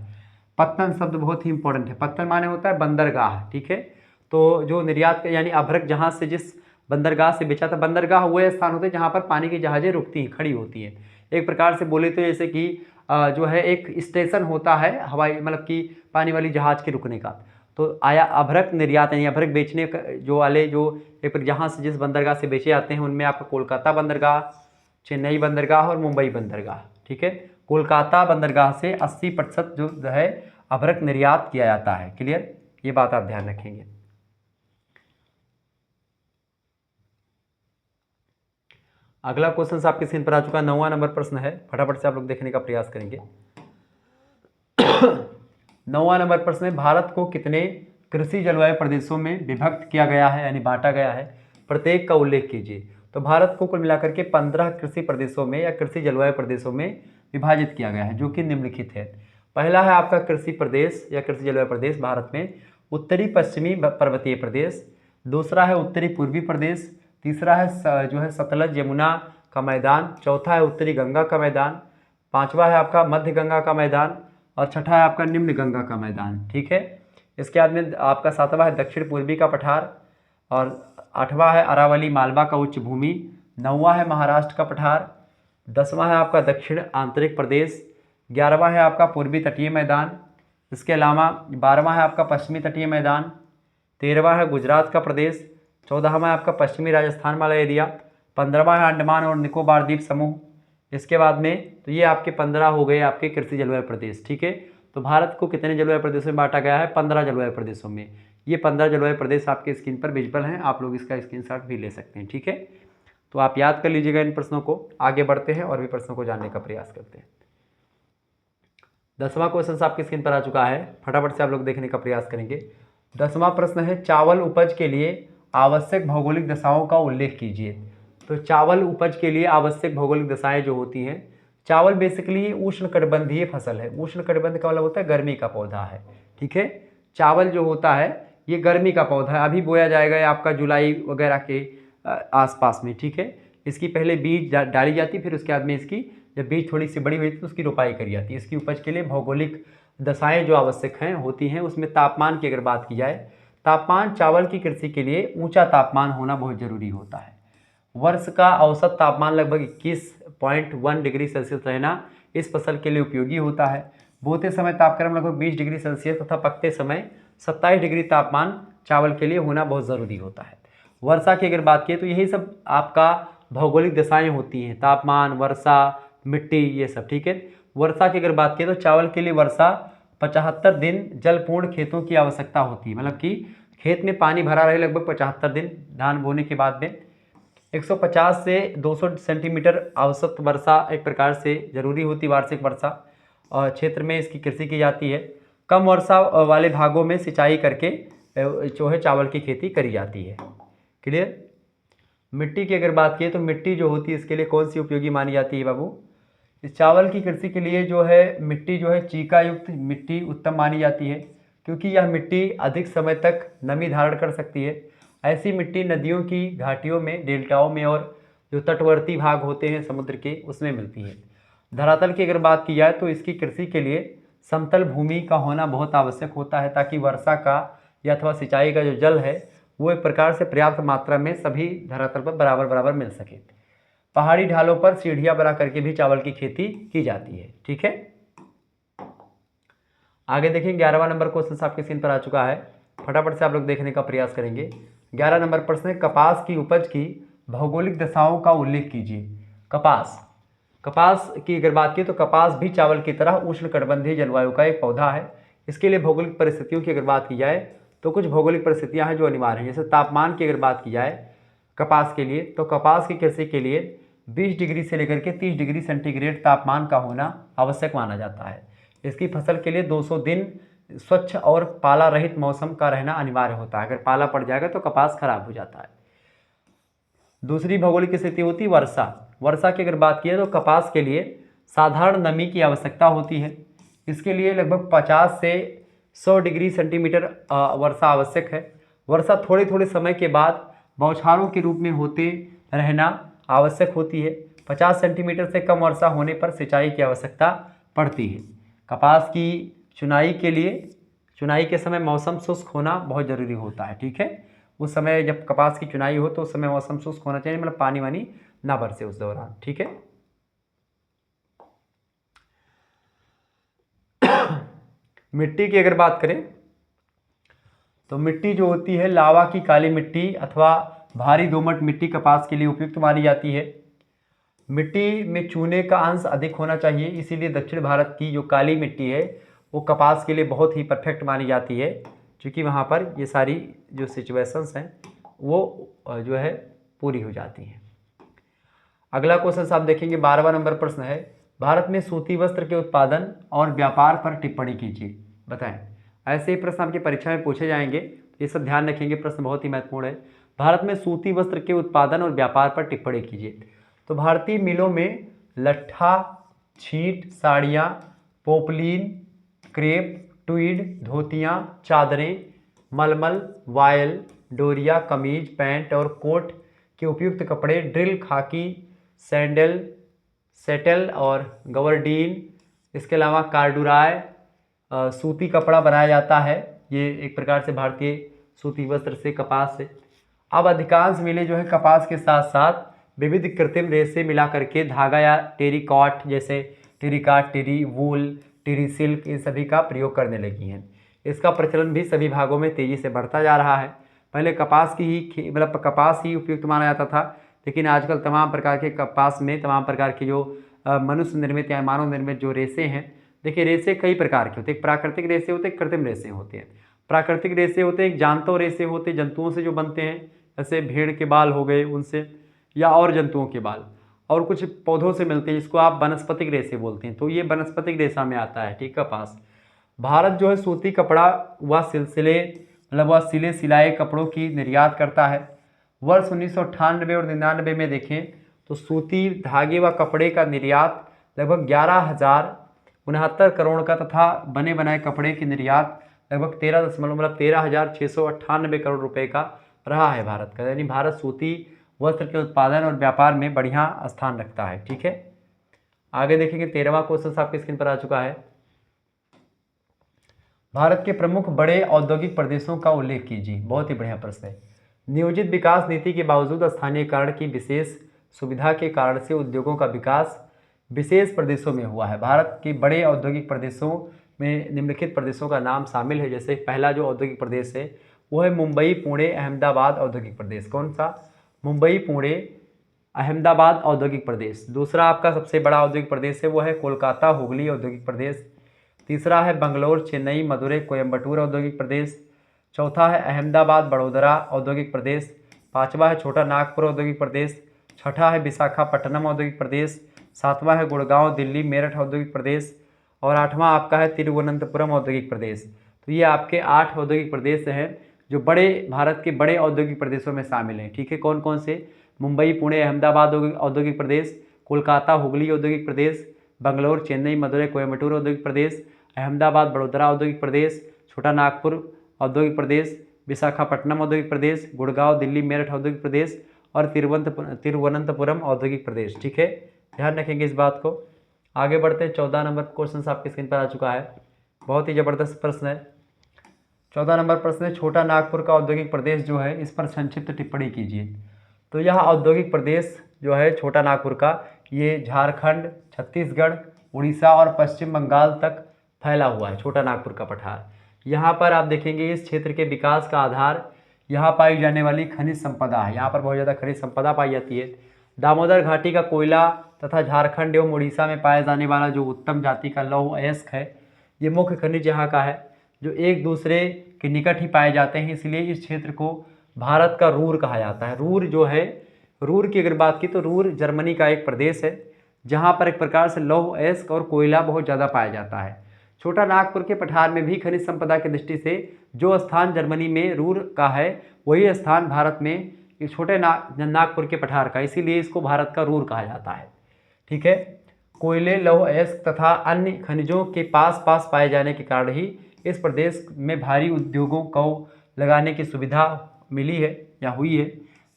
पत्तन शब्द बहुत ही इंपॉर्टेंट है। पत्तन माने होता है बंदरगाह। ठीक है, तो जो निर्यात यानी अभ्रक जहाज से जिस बंदरगाह से बेचा था, बंदरगाह वो स्थान होते हैं जहाँ पर पानी की जहाज़ें रुकती हैं, खड़ी होती हैं। एक प्रकार से बोले तो जैसे कि जो है एक स्टेशन होता है हवाई, मतलब कि पानी वाली जहाज़ के रुकने का। तो आया अभ्रक निर्यात यानी अभ्रक बेचने जो वाले जो एक जहाँ से जिस बंदरगाह से बेचे जाते हैं उनमें आपका कोलकाता बंदरगाह, चेन्नई बंदरगाह और मुंबई बंदरगाह। ठीक है, कोलकाता बंदरगाह से 80% जो है अभ्रक निर्यात किया जाता है। क्लियर, ये बात आप ध्यान रखेंगे। अगला क्वेश्चन आपके स्क्रीन पर आ चुका है। 9वां नंबर प्रश्न है, फटाफट से आप लोग देखने का प्रयास करेंगे। 9वां नंबर प्रश्न है, भारत को कितने कृषि जलवायु प्रदेशों में विभक्त किया गया है यानी बांटा गया है? प्रत्येक का उल्लेख कीजिए। तो भारत को कुल मिलाकर के 15 कृषि प्रदेशों में या कृषि जलवायु प्रदेशों में विभाजित किया गया है, जो कि निम्नलिखित है। पहला है आपका कृषि प्रदेश या कृषि जलवायु प्रदेश भारत में उत्तरी पश्चिमी पर्वतीय प्रदेश, दूसरा है उत्तरी पूर्वी प्रदेश, तीसरा है जो है सतलज यमुना का मैदान, चौथा है उत्तरी गंगा का मैदान, पांचवा है आपका मध्य गंगा का मैदान और छठा है आपका निम्न गंगा का मैदान। ठीक है। इसके बाद में आपका सातवां है दक्षिण पूर्वी का पठार और आठवां है अरावली मालवा का उच्च भूमि, नौवां है महाराष्ट्र का पठार, 10वां है आपका दक्षिण आंतरिक प्रदेश, 11वां है आपका पूर्वी तटीय मैदान, इसके अलावा 12वां है आपका पश्चिमी तटीय मैदान, 13वां है गुजरात का प्रदेश, 14वां है आपका पश्चिमी राजस्थान वाला एरिया, 15वां है अंडमान और निकोबार द्वीप समूह। इसके बाद में तो ये आपके 15 हो गए आपके कृषि जलवायु प्रदेश। ठीक है। तो भारत को कितने जलवायु प्रदेशों में बांटा गया है? 15 जलवायु प्रदेशों में। ये 15 जलवायु प्रदेश आपके स्क्रीन पर विजिबल हैं, आप लोग इसका स्क्रीनशॉट भी ले सकते हैं। ठीक है। तो आप याद कर लीजिएगा इन प्रश्नों को। आगे बढ़ते हैं और भी प्रश्नों को जानने का प्रयास करते हैं। 10वां क्वेश्चन आपकी स्क्रीन पर आ चुका है, फटाफट से आप लोग देखने का प्रयास करेंगे। 10वां प्रश्न है चावल उपज के लिए आवश्यक भौगोलिक दशाओं का उल्लेख कीजिए। तो चावल उपज के लिए आवश्यक भौगोलिक दशाएं जो होती हैं, चावल बेसिकली उष्णकटिबंधीय फसल है। उष्णकटिबंध का मतलब होता है गर्मी का पौधा है। ठीक है। चावल जो होता है ये गर्मी का पौधा है, अभी बोया जाएगा या आपका जुलाई वगैरह के आसपास में। ठीक है। इसकी पहले बीज डाली जाती, फिर उसके बाद में इसकी जब बीज थोड़ी सी बड़ी हुई तो उसकी रोपाई करी जाती है। इसकी उपज के लिए भौगोलिक दशाएं जो आवश्यक हैं होती हैं, उसमें तापमान की अगर बात की जाए, तापमान चावल की कृषि के लिए ऊंचा तापमान होना बहुत ज़रूरी होता है। वर्ष का औसत तापमान लगभग 21.1 डिग्री सेल्सियस रहना इस फसल के लिए उपयोगी होता है। बोते समय तापक्रम लगभग 20 डिग्री सेल्सियस तथा पकते समय 27 डिग्री तापमान चावल के लिए होना बहुत ज़रूरी होता है। वर्षा की अगर बात की तो यही सब आपका भौगोलिक दशाएं होती हैं, तापमान, वर्षा, मिट्टी, ये सब। ठीक है। वर्षा की अगर बात की तो चावल के लिए वर्षा 75 दिन जलपूर्ण खेतों की आवश्यकता होती है, मतलब कि खेत में पानी भरा रहे लगभग 75 दिन धान बोने के बाद में। 150 से 200 सेंटीमीटर औसत वर्षा एक प्रकार से जरूरी होती वार्षिक वर्षा, और क्षेत्र में इसकी कृषि की जाती है। कम वर्षा वाले भागों में सिंचाई करके जो है चावल की खेती करी जाती है। क्लियर। मिट्टी की अगर बात की तो मिट्टी जो होती है इसके लिए कौन सी उपयोगी मानी जाती है बाबू? इस चावल की कृषि के लिए जो है मिट्टी जो है चीका युक्त मिट्टी उत्तम मानी जाती है, क्योंकि यह मिट्टी अधिक समय तक नमी धारण कर सकती है। ऐसी मिट्टी नदियों की घाटियों में, डेल्टाओं में और जो तटवर्ती भाग होते हैं समुद्र के, उसमें मिलती है। धरातल की अगर बात की जाए तो इसकी कृषि के लिए समतल भूमि का होना बहुत आवश्यक होता है, ताकि वर्षा का या अथवा सिंचाई का जो जल है वो एक प्रकार से पर्याप्त मात्रा में सभी धरातल पर बराबर बराबर मिल सके। पहाड़ी ढालों पर सीढ़ियां बना करके भी चावल की खेती की जाती है। ठीक है। आगे देखें 11वां नंबर क्वेश्चन आपके स्क्रीन पर आ चुका है, फटाफट से आप लोग देखने का प्रयास करेंगे। 11 नंबर प्रश्न है कपास की उपज की भौगोलिक दशाओं का उल्लेख कीजिए। कपास की अगर बात की तो कपास भी चावल की तरह उष्णकटिबंधीय जलवायु का एक पौधा है। इसके लिए भौगोलिक परिस्थितियों की अगर बात की जाए तो कुछ भौगोलिक परिस्थितियां हैं जो अनिवार्य हैं। जैसे तापमान की अगर बात की जाए कपास के लिए, तो कपास की कृषि के लिए 20 डिग्री से लेकर के 30 डिग्री सेंटीग्रेड तापमान का होना आवश्यक माना जाता है। इसकी फसल के लिए 200 दिन स्वच्छ और पाला रहित मौसम का रहना अनिवार्य होता है। अगर पाला पड़ जाएगा तो कपास खराब हो जाता है। दूसरी भौगोलिक स्थिति होती है वर्षा की अगर बात की तो कपास के लिए साधारण नमी की आवश्यकता होती है। इसके लिए लगभग 50 से 100 डिग्री सेंटीमीटर वर्षा आवश्यक है। वर्षा थोड़े थोड़े समय के बाद बौछारों के रूप में होते रहना आवश्यक होती है। 50 सेंटीमीटर से कम वर्षा होने पर सिंचाई की आवश्यकता पड़ती है। कपास की चुनाई के समय मौसम शुष्क होना बहुत ज़रूरी होता है। ठीक है। उस समय जब कपास की चुनाई हो तो उस समय मौसम शुष्क होना चाहिए, मतलब पानी वानी ना बरसे उस दौरान। ठीक है। मिट्टी की अगर बात करें तो मिट्टी जो होती है लावा की काली मिट्टी अथवा भारी दोमट मिट्टी कपास के लिए उपयुक्त मानी जाती है। मिट्टी में चूने का अंश अधिक होना चाहिए, इसीलिए दक्षिण भारत की जो काली मिट्टी है वो कपास के लिए बहुत ही परफेक्ट मानी जाती है, क्योंकि वहाँ पर ये सारी जो सिचुएशंस हैं वो जो है पूरी हो जाती हैं। अगला क्वेश्चन आप देखेंगे 12वां नंबर प्रश्न है भारत में सूती वस्त्र के उत्पादन और व्यापार पर टिप्पणी कीजिए। बताएं। ऐसे ही प्रश्न आपकी परीक्षा में पूछे जाएंगे, ये सब ध्यान रखेंगे, प्रश्न बहुत ही महत्वपूर्ण है। भारत में सूती वस्त्र के उत्पादन और व्यापार पर टिप्पणी कीजिए। तो भारतीय मिलों में लट्ठा, छींट, साड़ियाँ, पोपलीन, क्रेप, ट्वीड, धोतियाँ, चादरें, मलमल, वायल, डोरिया, कमीज, पैंट और कोट के उपयुक्त कपड़े, ड्रिल, खाकी, सैंडल, सेटल और गवर्डीन, इसके अलावा कार्डुराय, सूती कपड़ा बनाया जाता है। ये एक प्रकार से भारतीय सूती वस्त्र से, कपास से। अब अधिकांश मिलें जो है कपास के साथ साथ विविध कृत्रिम रेशे मिला करके धागा या टेरिकॉट, जैसे टेरिकॉट, टेरी वूल, टेरी सिल्क, इन सभी का प्रयोग करने लगी हैं। इसका प्रचलन भी सभी भागों में तेजी से बढ़ता जा रहा है। पहले कपास की ही मतलब कपास ही उपयुक्त माना जाता था, लेकिन आजकल तमाम प्रकार के कपास में तमाम प्रकार के जो मनुष्य निर्मित या मानव निर्मित जो रेशे हैं, देखिए रेशे कई प्रकार के होते हैं। प्राकृतिक रेशे होते हैं, कृत्रिम रेशे होते हैं। प्राकृतिक रेशे होते हैं, एक जानवर रेशे होते हैं, जंतुओं से जो बनते हैं, जैसे भेड़ के बाल हो गए उनसे, या और जंतुओं के बाल, और कुछ पौधों से मिलते हैं जिसको आप वनस्पतिक रेशे बोलते हैं। तो ये वनस्पतिक रेशा में आता है, ठीक, कपास। भारत जो है सूती कपड़ा व सिलसिले मतलब वह सिले सिलाए कपड़ों की निर्यात करता है। वर्ष 1998 और 99 में देखें तो सूती धागे व कपड़े का निर्यात लगभग 11,069 करोड़ का तथा बने बनाए कपड़े की निर्यात लगभग 13,698 करोड़ रुपए का रहा है भारत का। यानी भारत सूती वस्त्र के उत्पादन और व्यापार में बढ़िया स्थान रखता है, ठीक है। आगे देखेंगे 13वां क्वेश्चन आपकी स्क्रीन पर आ चुका है। भारत के प्रमुख बड़े औद्योगिक प्रदेशों का उल्लेख कीजिए। बहुत ही बढ़िया प्रश्न है। नियोजित विकास नीति के बावजूद स्थानीयकरण की विशेष सुविधा के कारण से उद्योगों का विकास विशेष प्रदेशों में हुआ है। भारत के बड़े औद्योगिक प्रदेशों में निम्नलिखित प्रदेशों का नाम शामिल है। जैसे पहला जो औद्योगिक प्रदेश है वो है मुंबई, पुणे, अहमदाबाद औद्योगिक प्रदेश। कौन सा? मुंबई, पुणे, अहमदाबाद औद्योगिक प्रदेश। दूसरा आपका सबसे बड़ा औद्योगिक प्रदेश है वो है कोलकाता, हुगली औद्योगिक प्रदेश। तीसरा है बंगलोर, चेन्नई, मदुरै, कोयम्बटूर औद्योगिक प्रदेश। चौथा है अहमदाबाद, बड़ोदरा औद्योगिक प्रदेश। पांचवा है छोटा नागपुर औद्योगिक प्रदेश। छठा है विशाखापट्टनम औद्योगिक प्रदेश। सातवां है गुड़गांव, दिल्ली, मेरठ औद्योगिक प्रदेश। और आठवां आपका है तिरुवनंतपुरम औद्योगिक प्रदेश। तो ये आपके 8 औद्योगिक प्रदेश हैं जो बड़े भारत के बड़े औद्योगिक प्रदेशों में शामिल हैं, ठीक है। कौन कौन से? मुंबई, पुणे, अहमदाबाद औद्योगिक प्रदेश, कोलकाता, हुगली औद्योगिक प्रदेश, बंगलोर, चेन्नई, मदुरै, कोयम्बटूर औद्योगिक प्रदेश, अहमदाबाद, बड़ोदरा औद्योगिक प्रदेश, छोटा नागपुर औद्योगिक प्रदेश, विशाखापट्टनम औद्योगिक प्रदेश, गुड़गांव, दिल्ली, मेरठ औद्योगिक प्रदेश और तिरुवनंतपुरम औद्योगिक प्रदेश, ठीक है। ध्यान रखेंगे इस बात को। आगे बढ़ते हैं। 14 नंबर क्वेश्चन आपकी स्क्रीन पर आ चुका है। बहुत ही जबरदस्त प्रश्न है। 14 नंबर प्रश्न है, छोटा नागपुर का औद्योगिक प्रदेश जो है इस पर संक्षिप्त टिप्पणी कीजिए। तो यह औद्योगिक प्रदेश जो है छोटा नागपुर का, ये झारखंड, छत्तीसगढ़, उड़ीसा और पश्चिम बंगाल तक फैला हुआ है। छोटा नागपुर का पठार, यहाँ पर आप देखेंगे इस क्षेत्र के विकास का आधार यहाँ पाई जाने वाली खनिज संपदा है। यहाँ पर बहुत ज़्यादा खनिज संपदा पाई जाती है। दामोदर घाटी का कोयला तथा झारखंड एवं उड़ीसा में पाया जाने वाला जो उत्तम जाति का लौह अयस्क है, ये मुख्य खनिज यहाँ का है जो एक दूसरे के निकट ही पाए जाते हैं। इसलिए इस क्षेत्र को भारत का रूर कहा जाता है। रूर जो है, रूर की अगर बात की तो रूर जर्मनी का एक प्रदेश है जहाँ पर एक प्रकार से लौह अयस्क और कोयला बहुत ज़्यादा पाया जाता है। छोटा नागपुर के पठार में भी खनिज संपदा की दृष्टि से जो स्थान जर्मनी में रूर का है वही स्थान भारत में छोटे नागपुर के पठार का, इसीलिए इसको भारत का रूर कहा जाता है, ठीक है। कोयले, लौह अयस्क तथा अन्य खनिजों के पास पास पाए जाने के कारण ही इस प्रदेश में भारी उद्योगों को लगाने की सुविधा मिली है या हुई है।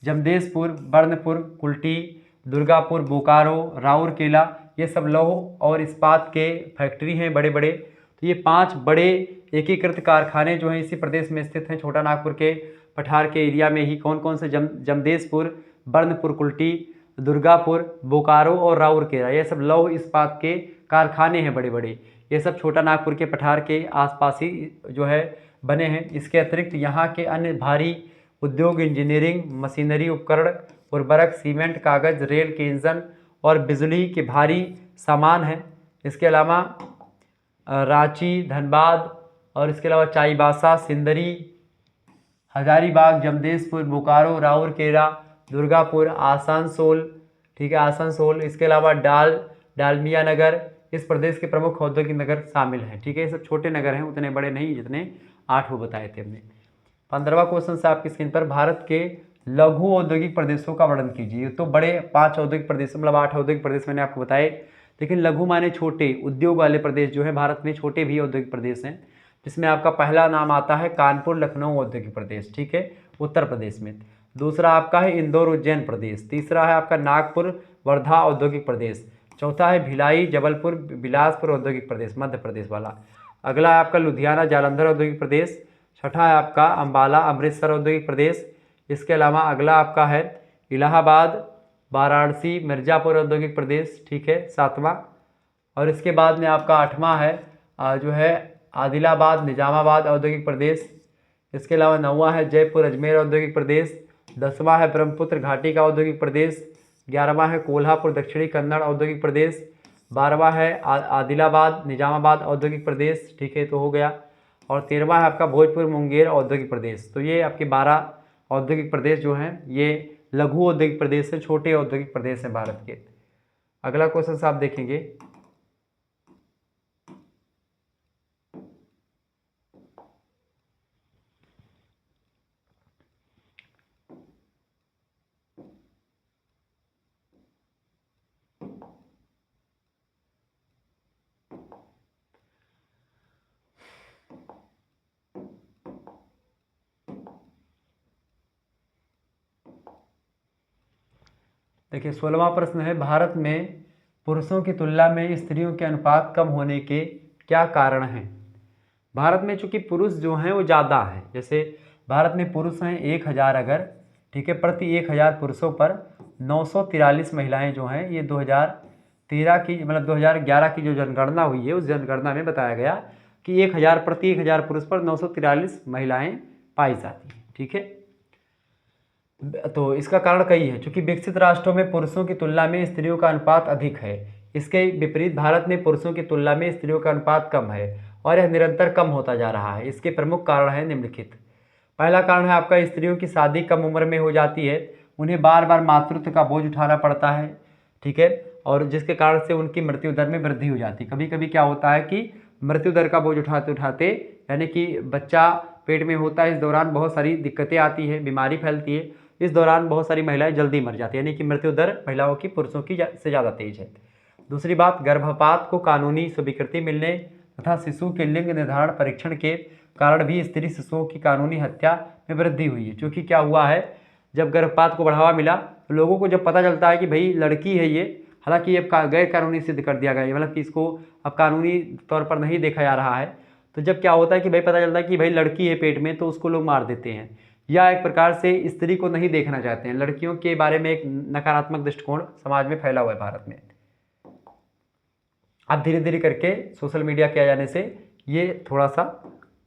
जमशेदपुर, बर्नपुर, कुल्टी, दुर्गापुर, बोकारो, राउरकेला, ये सब लौह और इस्पात के फैक्ट्री हैं बड़े बड़े। तो ये 5 बड़े एकीकृत कारखाने जो हैं इसी प्रदेश में स्थित हैं, छोटा नागपुर के पठार के एरिया में ही। कौन कौन से? जमशेदपुर, बर्नपुर, कुल्टी, दुर्गापुर, बोकारो और राउरकेला, ये सब लौह इस्पात के कारखाने हैं बड़े बड़े। ये सब छोटा नागपुर के पठार के आसपास ही जो है बने हैं। इसके अतिरिक्त यहाँ के अन्य भारी उद्योग इंजीनियरिंग, मशीनरी उपकरण, उर्वरक, सीमेंट, कागज, रेल के इंजन और बिजली के भारी सामान हैं। इसके अलावा रांची, धनबाद और इसके अलावा चाईबासा, सिंदरी, हजारीबाग, जमशेदपुर, बोकारो, राउरकेला, दुर्गापुर, आसनसोल, ठीक है, आसनसोल, इसके अलावा डालमिया नगर, इस प्रदेश के प्रमुख औद्योगिक नगर शामिल हैं, ठीक है। ये सब छोटे नगर हैं, उतने बड़े नहीं जितने 8 वो बताए थे हमने। 15वां क्वेश्चन से आपकी स्क्रीन पर, भारत के लघु औद्योगिक प्रदेशों का वर्णन कीजिए। तो बड़े 5 औद्योगिक प्रदेश, मतलब 8 औद्योगिक प्रदेश मैंने आपको बताए, लेकिन लघु माने छोटे, उद्योग वाले प्रदेश जो है भारत में छोटे भी औद्योगिक प्रदेश हैं, जिसमें आपका पहला नाम आता है कानपुर लखनऊ औद्योगिक प्रदेश, ठीक है, उत्तर प्रदेश में। दूसरा आपका है इंदौर उज्जैन प्रदेश। तीसरा है आपका नागपुर वर्धा औद्योगिक प्रदेश। चौथा है भिलाई जबलपुर बिलासपुर औद्योगिक प्रदेश, मध्य प्रदेश वाला। अगला है आपका लुधियाना जालंधर औद्योगिक प्रदेश। छठा है आपका अम्बाला अमृतसर औद्योगिक प्रदेश। इसके अलावा अगला आपका है इलाहाबाद वाराणसी मिर्ज़ापुर औद्योगिक प्रदेश, ठीक है, सातवां। और इसके बाद में आपका आठवां है जो है आदिलाबाद निजामाबाद औद्योगिक प्रदेश। इसके अलावा नौवां है जयपुर अजमेर औद्योगिक प्रदेश। 10वां है ब्रह्मपुत्र घाटी का औद्योगिक प्रदेश। 11वां है कोल्हापुर दक्षिणी कन्नड़ औद्योगिक प्रदेश। 12वां है आदिलाबाद निजामाबाद औद्योगिक प्रदेश, ठीक है, तो हो गया। और 13वां है आपका भोजपुर मुंगेर औद्योगिक प्रदेश। तो ये आपके 12 औद्योगिक प्रदेश जो हैं ये लघु औद्योगिक प्रदेश से, छोटे औद्योगिक प्रदेश हैं भारत के। अगला क्वेश्चन आप देखेंगे, देखिए 16वां प्रश्न है, भारत में पुरुषों की तुलना में स्त्रियों के अनुपात कम होने के क्या कारण हैं। भारत में चूंकि पुरुष जो हैं वो ज़्यादा हैं, जैसे भारत में पुरुष हैं 1000 अगर, ठीक है, प्रति 1000 पुरुषों पर 943 महिलाएं जो हैं, ये 2013 की मतलब 2011 की जो जनगणना हुई है उस जनगणना में बताया गया कि 1000 प्रति 1000 पुरुष पर 943 महिलाएं पाई जाती हैं, ठीक है। तो इसका कारण कई है, चूंकि विकसित राष्ट्रों में पुरुषों की तुलना में स्त्रियों का अनुपात अधिक है। इसके विपरीत भारत में पुरुषों की तुलना में स्त्रियों का अनुपात कम है और यह निरंतर कम होता जा रहा है। इसके प्रमुख कारण हैं निम्नलिखित। पहला कारण है आपका स्त्रियों की शादी कम उम्र में हो जाती है, उन्हें बार बार मातृत्व का बोझ उठाना पड़ता है, ठीक है, और जिसके कारण से उनकी मृत्यु दर में वृद्धि हो जाती है। कभी कभी क्या होता है कि मृत्यु दर का बोझ उठाते उठाते, यानी कि बच्चा पेट में होता है, इस दौरान बहुत सारी दिक्कतें आती है, बीमारी फैलती है, इस दौरान बहुत सारी महिलाएं जल्दी मर जाती है, यानी कि मृत्यु दर महिलाओं की पुरुषों की से ज़्यादा तेज है। दूसरी बात, गर्भपात को कानूनी स्वीकृति मिलने तथा शिशु के लिंग निर्धारण परीक्षण के कारण भी स्त्री शिशुओं की कानूनी हत्या में वृद्धि हुई है। क्योंकि क्या हुआ है, जब गर्भपात को बढ़ावा मिला तो लोगों को जब पता चलता है कि भाई लड़की है ये, हालांकि अब गैर कानूनी सिद्ध कर दिया गया है, मतलब कि इसको अब कानूनी तौर पर नहीं देखा जा रहा है, तो जब क्या होता है कि भाई पता चलता है कि भाई लड़की है पेट में, तो उसको लोग मार देते हैं, या एक प्रकार से स्त्री को नहीं देखना चाहते हैं। लड़कियों के बारे में एक नकारात्मक दृष्टिकोण समाज में फैला हुआ है भारत में। अब धीरे धीरे करके सोशल मीडिया के आ जाने से ये थोड़ा सा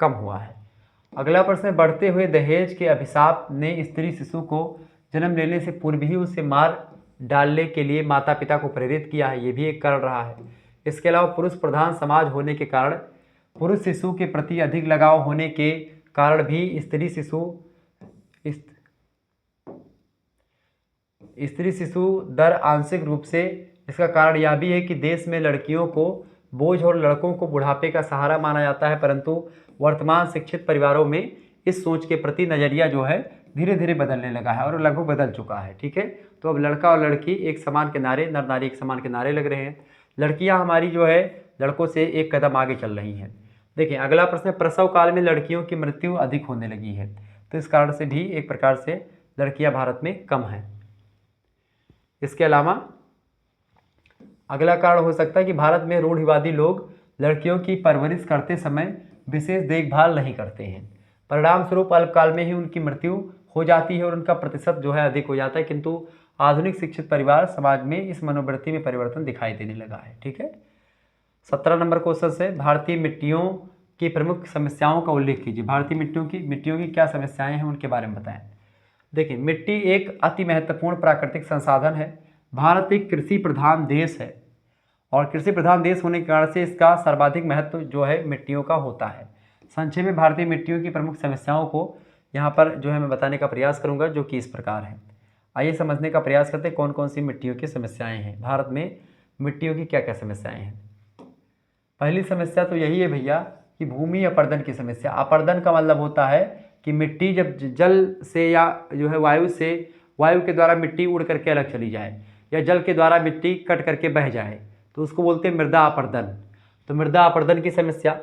कम हुआ है। अगला प्रश्न है, बढ़ते हुए दहेज के अभिशाप ने स्त्री शिशु को जन्म लेने से पूर्व ही उसे मार डालने के लिए माता पिता को प्रेरित किया है, ये भी एक कारण रहा है। इसके अलावा पुरुष प्रधान समाज होने के कारण, पुरुष शिशु के प्रति अधिक लगाव होने के कारण भी स्त्री शिशु दर आंशिक रूप से, इसका कारण यह भी है कि देश में लड़कियों को बोझ और लड़कों को बुढ़ापे का सहारा माना जाता है, परंतु वर्तमान शिक्षित परिवारों में इस सोच के प्रति नज़रिया जो है धीरे धीरे बदलने लगा है और लगभग बदल चुका है, ठीक है। तो अब लड़का और लड़की एक समान किनारे, नर नारी एक समान किनारे लग रहे हैं। लड़कियां हमारी जो है लड़कों से एक कदम आगे चल रही हैं। देखिए अगला प्रश्न है, प्रसव काल में लड़कियों की मृत्यु अधिक होने लगी है, तो इस कारण से भी एक प्रकार से लड़कियां भारत में कम हैं। इसके अलावा अगला कारण हो सकता है कि भारत में रूढ़िवादी लोग लड़कियों की परवरिश करते समय विशेष देखभाल नहीं करते हैं, परिणाम स्वरूप अल्पकाल में ही उनकी मृत्यु हो जाती है और उनका प्रतिशत जो है अधिक हो जाता है। किंतु आधुनिक शिक्षित परिवार समाज में इस मनोवृत्ति में परिवर्तन दिखाई देने लगा है, ठीक है। 17 नंबर क्वेश्चन से, भारतीय मिट्टियों की प्रमुख समस्याओं का उल्लेख कीजिए। भारतीय मिट्टियों की क्या समस्याएं हैं उनके बारे में बताएं। देखिए मिट्टी एक अति महत्वपूर्ण प्राकृतिक संसाधन है। भारत एक कृषि प्रधान देश है और कृषि प्रधान देश होने के कारण से इसका सर्वाधिक महत्व जो है मिट्टियों का होता है। संक्षेप में भारतीय मिट्टियों की प्रमुख समस्याओं को यहाँ पर जो है मैं बताने का प्रयास करूँगा, जो कि इस प्रकार है। आइए समझने का प्रयास करते हैं कौन कौन सी मिट्टियों की समस्याएं हैं। भारत में मिट्टियों की क्या क्या समस्याएं हैं। पहली समस्या तो यही है भैया कि भूमि अपर्दन की समस्या। अपर्दन का मतलब होता है कि मिट्टी जब जल से या जो है वायु के द्वारा मिट्टी उड़ करके अलग चली जाए या जल के द्वारा मिट्टी कट करके बह जाए तो उसको बोलते हैं मृदा अपरदन। तो मृदा अपरदन की समस्या।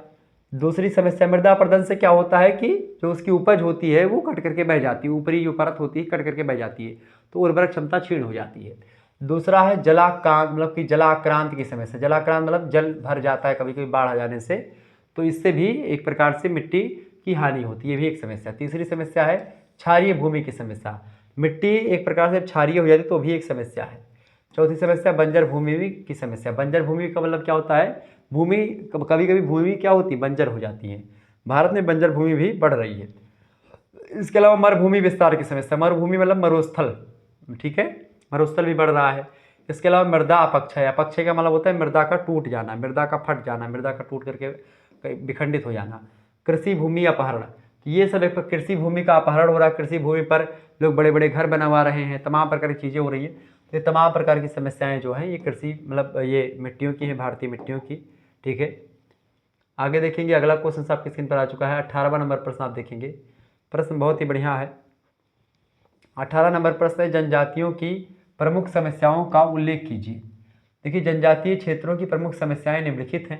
दूसरी समस्या मृदा अपरदन से क्या होता है कि जो उसकी उपज होती है वो कट करके बह जाती है, ऊपरी जो परत होती है कट करके बह जाती है, तो उर्वरक क्षमता क्षीण हो जाती है। दूसरा है जलाक्रांत, मतलब कि जलाक्रांत की समस्या। जलाक्रांत मतलब जल भर जाता है कभी कभी बाढ़ आ जाने से, तो इससे भी एक प्रकार से मिट्टी की हानि होती है, ये भी एक समस्या। तीसरी समस्या है क्षारीय भूमि की समस्या। मिट्टी एक प्रकार से क्षारीय हो जाती है तो भी एक समस्या है। चौथी समस्या बंजर भूमि की समस्या। बंजर भूमि का मतलब क्या होता है, भूमि कभी कभी भूमि क्या होती है, बंजर हो जाती है। भारत में बंजर भूमि भी बढ़ रही है। इसके अलावा मरुभूमि विस्तार की समस्या। मरुभूमि मतलब मरुस्थल, ठीक है, मरुस्थल भी बढ़ रहा है। इसके अलावा मृदा अपक्षय। अपक्षय का मतलब होता है मृदा का टूट जाना, मृदा का फट जाना, मृदा का टूट करके विखंडित हो जाना। कृषि भूमि अपहरण, ये सब एक कृषि भूमि का अपहरण हो रहा है। कृषि भूमि पर लोग बड़े बड़े घर बनवा रहे हैं, तमाम प्रकार की चीज़ें हो रही है। तो ये तमाम प्रकार की समस्याएं जो हैं ये कृषि मतलब ये मिट्टियों की हैं, भारतीय मिट्टियों की, ठीक है। आगे देखेंगे अगला क्वेश्चन आपकी स्क्रीन पर आ चुका है। 18वां नंबर प्रश्न आप देखेंगे। प्रश्न बहुत ही बढ़िया है। 18 नंबर प्रश्न है जनजातियों की प्रमुख समस्याओं का उल्लेख कीजिए। देखिए जनजातीय क्षेत्रों की प्रमुख समस्याएं निम्नलिखित हैं।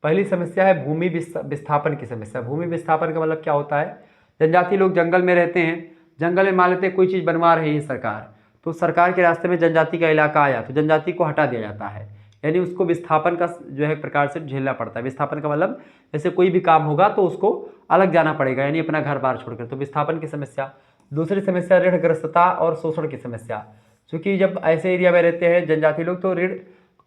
पहली समस्या है भूमि विस्थापन की समस्या। भूमि विस्थापन का मतलब क्या होता है, जनजातीय लोग जंगल में रहते हैं, जंगल में मान लेते हैं कोई चीज़ बनवा रही है सरकार, तो सरकार के रास्ते में जनजाति का इलाका आया तो जनजाति को हटा दिया जाता है, यानी उसको विस्थापन का जो है प्रकार से झेलना पड़ता है। विस्थापन का मतलब जैसे कोई भी काम होगा तो उसको अलग जाना पड़ेगा, यानी अपना घर बार छोड़कर, तो विस्थापन की समस्या। दूसरी समस्या ऋणग्रस्तता और शोषण की समस्या। क्योंकि जब ऐसे एरिया में रहते हैं जनजाति लोग तो ऋण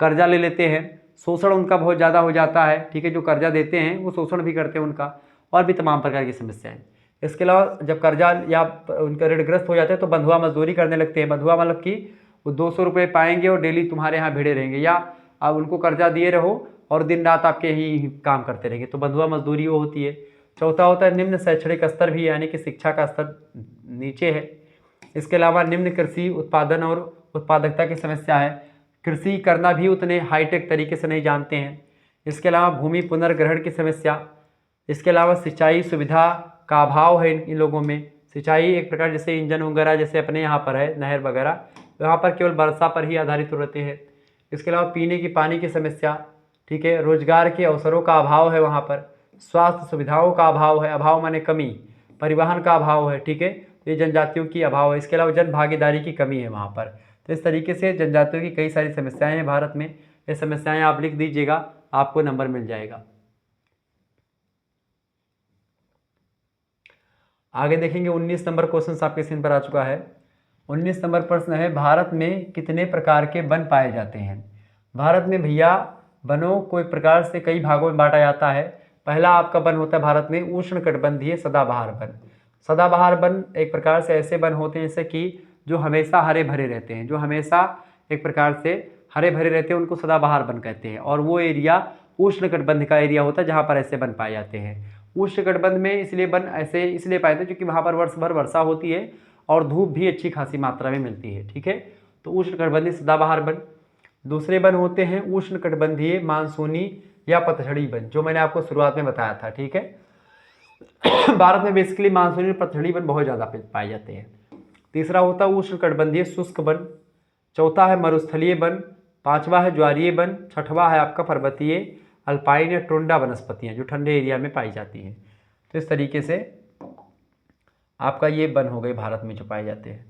कर्जा ले लेते हैं, शोषण उनका बहुत ज़्यादा हो जाता है, ठीक है, जो कर्जा देते हैं वो शोषण भी करते हैं उनका, और भी तमाम प्रकार की समस्याएं। इसके अलावा जब कर्जा या उनका ऋणग्रस्त हो जाते हैं तो बंधुआ मजदूरी करने लगते हैं। बंधुआ मतलब कि वो 200 रुपये पाएंगे और डेली तुम्हारे यहाँ भिड़े रहेंगे, या आप उनको कर्जा दिए रहो और दिन रात आपके ही काम करते रहेंगे, तो बंधुआ मजदूरी वो होती है। चौथा होता है निम्न शैक्षणिक स्तर भी, यानी कि शिक्षा का स्तर नीचे है। इसके अलावा निम्न कृषि उत्पादन और उत्पादकता की समस्या है, कृषि करना भी उतने हाईटेक तरीके से नहीं जानते हैं। इसके अलावा भूमि पुनर्ग्रहण की समस्या। इसके अलावा सिंचाई सुविधा का अभाव है इन लोगों में। सिंचाई एक प्रकार जैसे इंजन वगैरह जैसे अपने यहाँ पर है नहर वगैरह, तो यहाँ पर केवल वर्षा पर ही आधारित रहते हैं। इसके अलावा पीने की पानी की समस्या, ठीक है, रोजगार के अवसरों का अभाव है वहाँ पर, स्वास्थ्य सुविधाओं का अभाव है, अभाव माने कमी, परिवहन का अभाव है, ठीक है, ये जनजातियों की अभाव है। इसके अलावा जन भागीदारी की कमी है वहाँ पर। तो इस तरीके से जनजातियों की कई सारी समस्याएं हैं भारत में। ये समस्याएं आप लिख दीजिएगा, आपको नंबर मिल जाएगा। आगे देखेंगे 19 नंबर क्वेश्चन आपके स्क्रीन पर आ चुका है। 19 नंबर प्रश्न है भारत में कितने प्रकार के वन पाए जाते हैं। भारत में भैया वनों को एक प्रकार से कई भागों में बांटा जाता है। पहला आपका वन होता है भारत में उष्णकटिबंधीय सदाबहार वन। सदाबहार वन एक प्रकार से ऐसे वन होते हैं जैसे कि जो हमेशा हरे भरे रहते हैं, जो हमेशा एक प्रकार से हरे भरे रहते हैं, उनको सदाबहार वन कहते हैं। और वो एरिया उष्णकटिबंध का एरिया होता है जहाँ पर ऐसे वन पाए जाते हैं। उष्णकटिबंध में इसलिए वन ऐसे इसलिए पाए जाते हैं क्योंकि वहाँ पर वर्ष भर वर्षा होती है और धूप भी अच्छी खासी मात्रा में मिलती है, ठीक है, तो उष्णकटिबंधीय सदाबहार वन। दूसरे वन होते हैं उष्णकटिबंधीय मानसूनी या पतझड़ी वन, जो मैंने आपको शुरुआत में बताया था, ठीक है। भारत में बेसिकली मानसूनी और पतझड़ी वन बहुत ज़्यादा पाए जाते हैं। तीसरा होता है उष्णकटिबंधीय शुष्क वन। चौथा है मरुस्थलीय वन। पांचवा है ज्वारीय वन। छठवा है आपका पर्वतीय अल्पाइन या टुंडा वनस्पतियाँ जो ठंडे एरिया में पाई जाती हैं। तो इस तरीके से आपका ये वन हो गए भारत में जो पाए जाते हैं।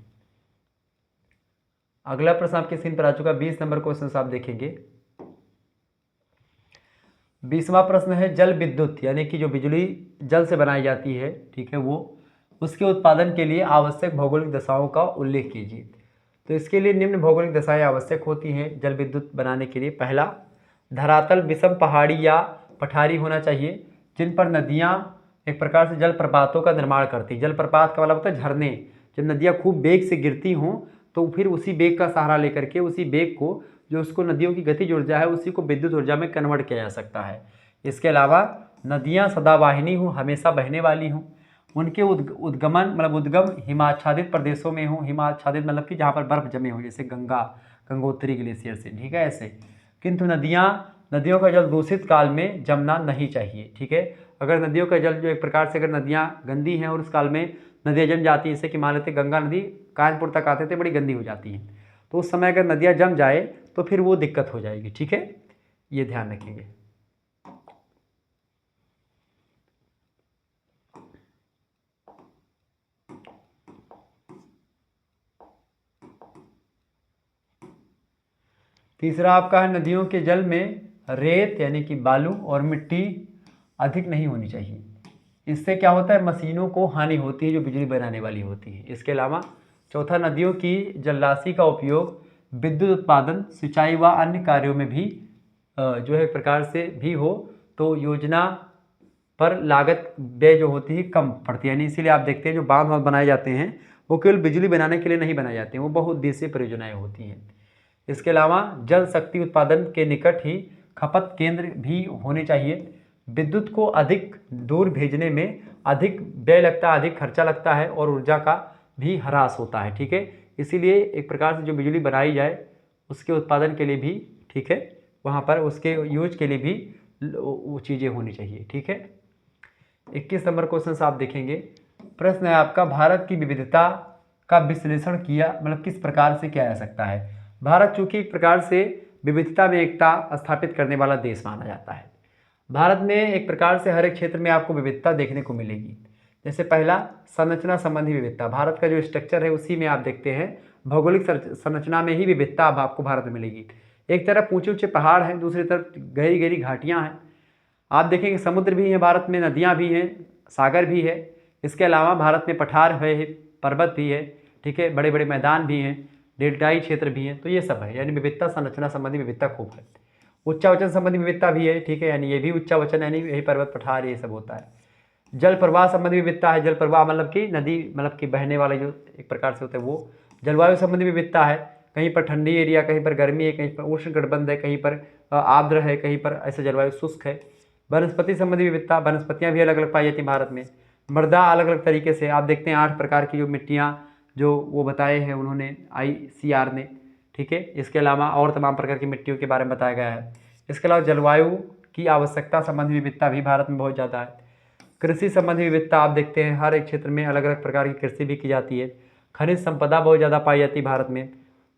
अगला प्रश्न आपके स्क्रीन पर आ चुका 20 नंबर क्वेश्चन आप देखेंगे। 20वां प्रश्न है जल विद्युत, यानी कि जो बिजली जल से बनाई जाती है, ठीक है, वो उसके उत्पादन के लिए आवश्यक भौगोलिक दशाओं का उल्लेख कीजिए। तो इसके लिए निम्न भौगोलिक दशाएं आवश्यक होती हैं जल विद्युत बनाने के लिए। पहला, धरातल विषम पहाड़ी या पठारी होना चाहिए जिन पर नदियाँ एक प्रकार से जलप्रपातों का निर्माण करती हैं। जलप्रपात का मतलब होता है झरने। जब नदियाँ खूब बेग से गिरती हों तो फिर उसी बेग का सहारा लेकर के उसी बेग को जो उसको नदियों की गतिज ऊर्जा है उसी को विद्युत ऊर्जा में कन्वर्ट किया जा सकता है। इसके अलावा नदियाँ सदावाहिनी हों, हमेशा बहने वाली हों, उनके उद्गम हिमाच्छादित प्रदेशों में हों। हिमाच्छादित मतलब कि जहाँ पर बर्फ जमे हो, जैसे गंगोत्री ग्लेशियर से, ठीक है, ऐसे। किंतु नदियाँ नदियों का जल दूषित काल में जमना नहीं चाहिए। ठीक है, अगर नदियों का जल जो एक प्रकार से अगर नदियाँ गंदी हैं और उस काल में नदियाँ जम जाती हैं, जैसे कि मान लेते गंगा नदी कानपुर तक आते थे, बड़ी गंदी हो जाती हैं, तो उस समय अगर नदियाँ जम जाए तो फिर वो दिक्कत हो जाएगी। ठीक है, ये ध्यान रखेंगे। तीसरा आपका है नदियों के जल में रेत यानी कि बालू और मिट्टी अधिक नहीं होनी चाहिए। इससे क्या होता है, मशीनों को हानि होती है जो बिजली बनाने वाली होती है। इसके अलावा चौथा, नदियों की जलराशि का उपयोग विद्युत उत्पादन, सिंचाई व अन्य कार्यों में भी जो है एक प्रकार से भी हो तो योजना पर लागत व्यय जो होती है कम पड़ती है। यानी इसीलिए आप देखते हैं जो बांध वाँध बनाए जाते हैं वो केवल बिजली बनाने के लिए नहीं बनाए जाते हैं, वो बहुउद्देशीय परियोजनाएं होती हैं। इसके अलावा जल शक्ति उत्पादन के निकट ही खपत केंद्र भी होने चाहिए। विद्युत को अधिक दूर भेजने में अधिक व्यय लगता है, अधिक खर्चा लगता है और ऊर्जा का भी ह्रास होता है। ठीक है, इसीलिए एक प्रकार से जो बिजली बनाई जाए उसके उत्पादन के लिए भी, ठीक है, वहाँ पर उसके यूज के लिए भी वो चीज़ें होनी चाहिए। ठीक है, 21 नंबर क्वेश्चन आप देखेंगे। प्रश्न है आपका, भारत की विविधता का विश्लेषण किया मतलब किस प्रकार से किया जा सकता है। भारत चूंकि एक प्रकार से विविधता में एकता स्थापित करने वाला देश माना जाता है। भारत में एक प्रकार से हर एक क्षेत्र में आपको विविधता देखने को मिलेगी। जैसे पहला, संरचना संबंधी विविधता। भारत का जो स्ट्रक्चर है उसी में आप देखते हैं भौगोलिक संरचना में ही विविधता अब आपको भारत में मिलेगी। एक तरफ ऊंचे ऊंचे पहाड़ हैं, दूसरी तरफ गहरी गहरी घाटियाँ हैं। आप देखेंगे समुद्र भी है भारत में, नदियाँ भी हैं, सागर भी है। इसके अलावा भारत में पठार है, पर्वत भी है, ठीक है, बड़े बड़े मैदान भी हैं, डेल्टाई क्षेत्र भी हैं। तो ये सब है, यानी विविधता, संरचना संबंधी विविधता खूब है। उच्चावचन संबंधी विविधता भी है, ठीक है, यानी ये भी उच्चावचन यानी यही पर्वत पठार ये सब होता है। जल प्रवाह संबंधी विविधता है, जल प्रवाह मतलब कि नदी मतलब कि बहने वाले जो एक प्रकार से होते हैं वो। जलवायु संबंधी विविधता है, कहीं पर ठंडी एरिया, कहीं पर गर्मी है, कहीं पर उष्ण कटिबंध है, कहीं पर आर्द्र है, कहीं पर ऐसे जलवायु शुष्क है। वनस्पति संबंधी विविधता, वनस्पतियाँ भी अलग अलग पाई जाती हैं भारत में। मृदा अलग अलग तरीके से आप देखते हैं 8 प्रकार की जो मिट्टियाँ जो वो बताए हैं उन्होंने ICR ने, ठीक है। इसके अलावा और तमाम प्रकार की मिट्टियों के बारे में बताया गया है। इसके अलावा जलवायु की आवश्यकता संबंधी विविधता भी भारत में बहुत ज़्यादा है। कृषि संबंधी विविधता आप देखते हैं हर एक क्षेत्र में अलग अलग प्रकार की कृषि भी की जाती है। खनिज संपदा बहुत ज़्यादा पाई जाती है भारत में,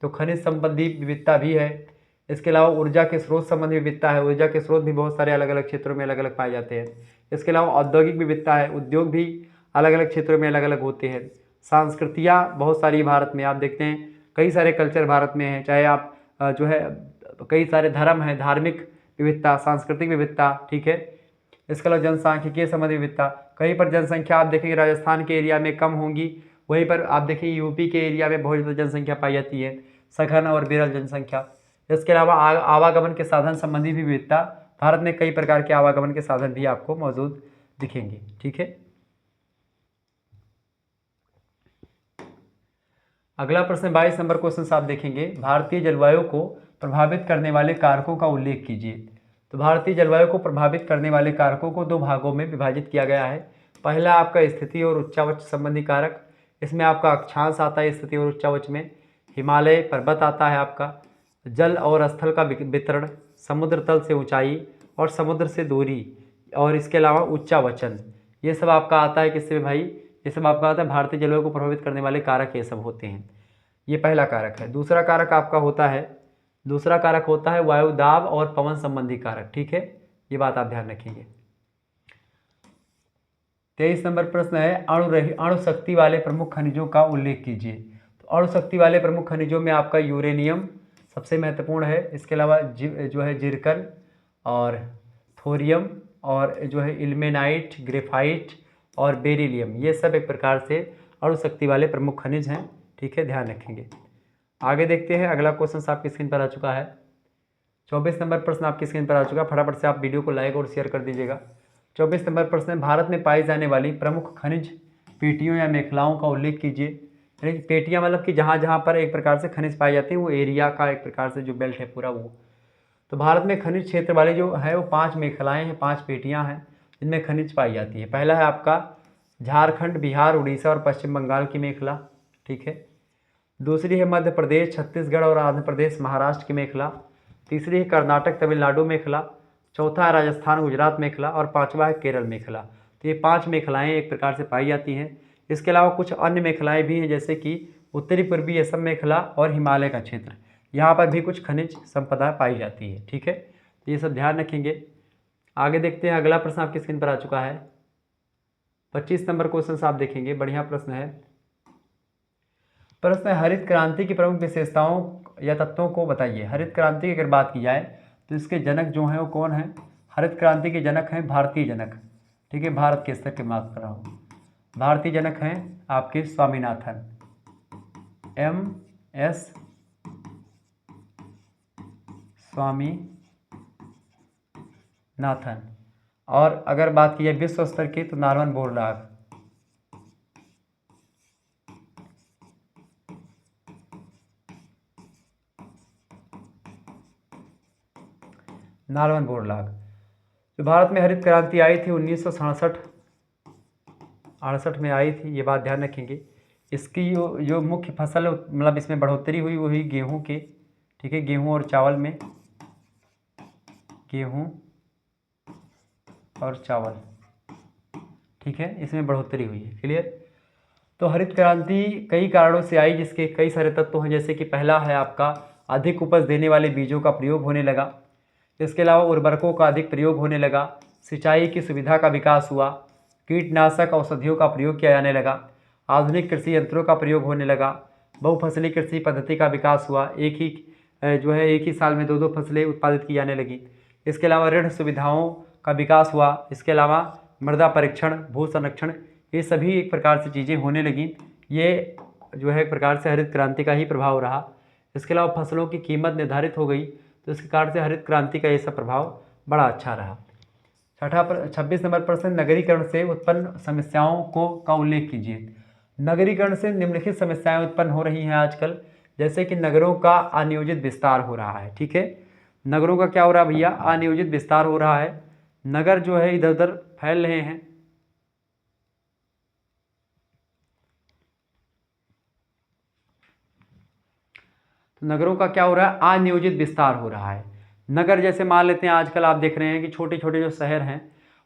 तो खनिज संबंधी विविधता भी है। इसके अलावा ऊर्जा के स्रोत संबंधी विविधता है, ऊर्जा के स्रोत भी बहुत सारे अलग अलग क्षेत्रों में अलग अलग पाए जाते हैं। इसके अलावा औद्योगिक विविधता है, उद्योग भी अलग अलग क्षेत्रों में अलग अलग होते हैं। संस्कृतियाँ बहुत सारी भारत में आप देखते हैं, कई सारे कल्चर भारत में हैं, चाहे आप जो है कई सारे धर्म हैं, धार्मिक विविधता, सांस्कृतिक विविधता, ठीक है। इसके अलावा जनसांख्यिकीय संबंधी विविधता, कहीं पर जनसंख्या आप देखेंगे राजस्थान के एरिया में कम होंगी, वहीं पर आप देखेंगे यूपी के एरिया में बहुत ज़्यादा जनसंख्या पाई जाती है, सघन और विरल जनसंख्या। इसके अलावा आवागमन के साधन संबंधी भी विविधता, भारत में कई प्रकार के आवागमन के साधन भी आपको मौजूद दिखेंगे, ठीक है। अगला प्रश्न 22 नंबर क्वेश्चन आप देखेंगे, भारतीय जलवायु को प्रभावित करने वाले कारकों का उल्लेख कीजिए। तो भारतीय जलवायु को प्रभावित करने वाले कारकों को 2 भागों में विभाजित किया गया है। पहला आपका स्थिति और उच्चावच संबंधी कारक, इसमें आपका अक्षांश आता है स्थिति और उच्चावच में, हिमालय पर्वत आता है आपका, जल और स्थल का वितरण, समुद्र तल से ऊंचाई और समुद्र से दूरी, और इसके अलावा उच्चावचन, ये सब आपका आता है किससे भाई, ये सब आपका आता है भारतीय जलवायु को प्रभावित करने वाले कारक ये सब होते हैं। ये पहला कारक है। दूसरा कारक आपका होता है वायु दाब और पवन संबंधी कारक, ठीक है, ये बात आप ध्यान रखेंगे। 23 नंबर प्रश्न है, अणु शक्ति वाले प्रमुख खनिजों का उल्लेख कीजिए। तो अणु शक्ति वाले प्रमुख खनिजों में आपका यूरेनियम सबसे महत्वपूर्ण है। इसके अलावा जो है जिरकन और थोरियम और जो है इल्मेनाइट, ग्रेफाइट और बेरिलियम, ये सब एक प्रकार से अणु शक्ति वाले प्रमुख खनिज हैं, ठीक है, ध्यान रखेंगे। आगे देखते हैं, अगला क्वेश्चन आपकी स्क्रीन पर आ चुका है। 24 नंबर प्रश्न आपकी स्क्रीन पर आ चुका है, फटाफट से आप वीडियो को लाइक और शेयर कर दीजिएगा। 24 नंबर प्रश्न है, भारत में पाई जाने वाली प्रमुख खनिज पेटियों या मेखलाओं का उल्लेख कीजिए। यानी पेटियाँ मतलब कि जहाँ जहाँ पर एक प्रकार से खनिज पाए जाते हैं वो एरिया का एक प्रकार से जो बेल्ट है पूरा वो। तो भारत में खनिज क्षेत्र वाले जो है वो 5 मेखलाएँ हैं, 5 पेटियाँ हैं जिनमें खनिज पाई जाती है। पहला है आपका झारखंड, बिहार, उड़ीसा और पश्चिम बंगाल की मेखला, ठीक है। दूसरी है मध्य प्रदेश, छत्तीसगढ़ और आंध्र प्रदेश, महाराष्ट्र की मेखला। तीसरी है कर्नाटक तमिलनाडु मेखला, चौथा है राजस्थान गुजरात मेखला और पांचवा है केरल मेखला। तो ये 5 मेखलाएं एक प्रकार से पाई जाती हैं। इसके अलावा कुछ अन्य मेखलाएं भी हैं, जैसे कि उत्तरी पूर्वी असम मेखला और हिमालय का क्षेत्र, यहाँ पर भी कुछ खनिज संपदा पाई जाती है। ठीक है, तो ये सब ध्यान रखेंगे। आगे देखते हैं, अगला प्रश्न आपकी स्क्रीन पर आ चुका है। 25 नंबर क्वेश्चन आप देखेंगे, बढ़िया प्रश्न है। प्रश्न है, हरित क्रांति की प्रमुख विशेषताओं या तत्वों को बताइए। हरित क्रांति की अगर बात की जाए तो इसके जनक जो हैं वो कौन हैं? हरित क्रांति के जनक हैं भारतीय जनक। ठीक है, भारत के स्तर की बात कर रहा हूँ। भारतीय जनक हैं आपके स्वामीनाथन, MS स्वामीनाथन। और अगर बात की जाए विश्व स्तर की तो नार्मन बोरलॉग। Norman Borlaug. जो भारत में हरित क्रांति आई थी 1967-68 में आई थी, ये बात ध्यान रखेंगे। इसकी जो मुख्य फसल मतलब इसमें बढ़ोतरी हुई वो हुई गेहूँ के। ठीक है, गेहूँ और चावल में, गेहूँ और चावल। ठीक है, इसमें बढ़ोतरी हुई है। क्लियर? तो हरित क्रांति कई कारणों से आई, जिसके कई सारे तत्व हैं, जैसे कि पहला है आपका अधिक उपज देने वाले बीजों का प्रयोग होने लगा। इसके अलावा उर्वरकों का अधिक प्रयोग होने लगा, सिंचाई की सुविधा का विकास हुआ, कीटनाशक औषधियों का प्रयोग किया जाने लगा, आधुनिक कृषि यंत्रों का प्रयोग होने लगा, बहुफसली कृषि पद्धति का विकास हुआ, एक ही साल में 2-2 फसलें उत्पादित की जाने लगी। इसके अलावा ऋण सुविधाओं का विकास हुआ। इसके अलावा मृदा परीक्षण, भू संरक्षण, ये सभी एक प्रकार से चीज़ें होने लगी। ये जो है एक प्रकार से हरित क्रांति का ही प्रभाव रहा। इसके अलावा फसलों की कीमत निर्धारित हो गई, तो इसके कारण से हरित क्रांति का ये सब प्रभाव बड़ा अच्छा रहा। 26 नंबर प्रश्न, नगरीकरण से उत्पन्न समस्याओं का उल्लेख कीजिए। नगरीकरण से निम्नलिखित समस्याएं उत्पन्न हो रही हैं आजकल, जैसे कि नगरों का अनियोजित विस्तार हो रहा है। ठीक है, नगरों का क्या हो रहा है भैया? अनियोजित विस्तार हो रहा है। नगर जो है इधर उधर फैल रहे हैं। तो नगरों का क्या हो रहा है? अनियोजित विस्तार हो रहा है। नगर जैसे मान लेते हैं, आजकल आप देख रहे हैं कि छोटे छोटे जो शहर हैं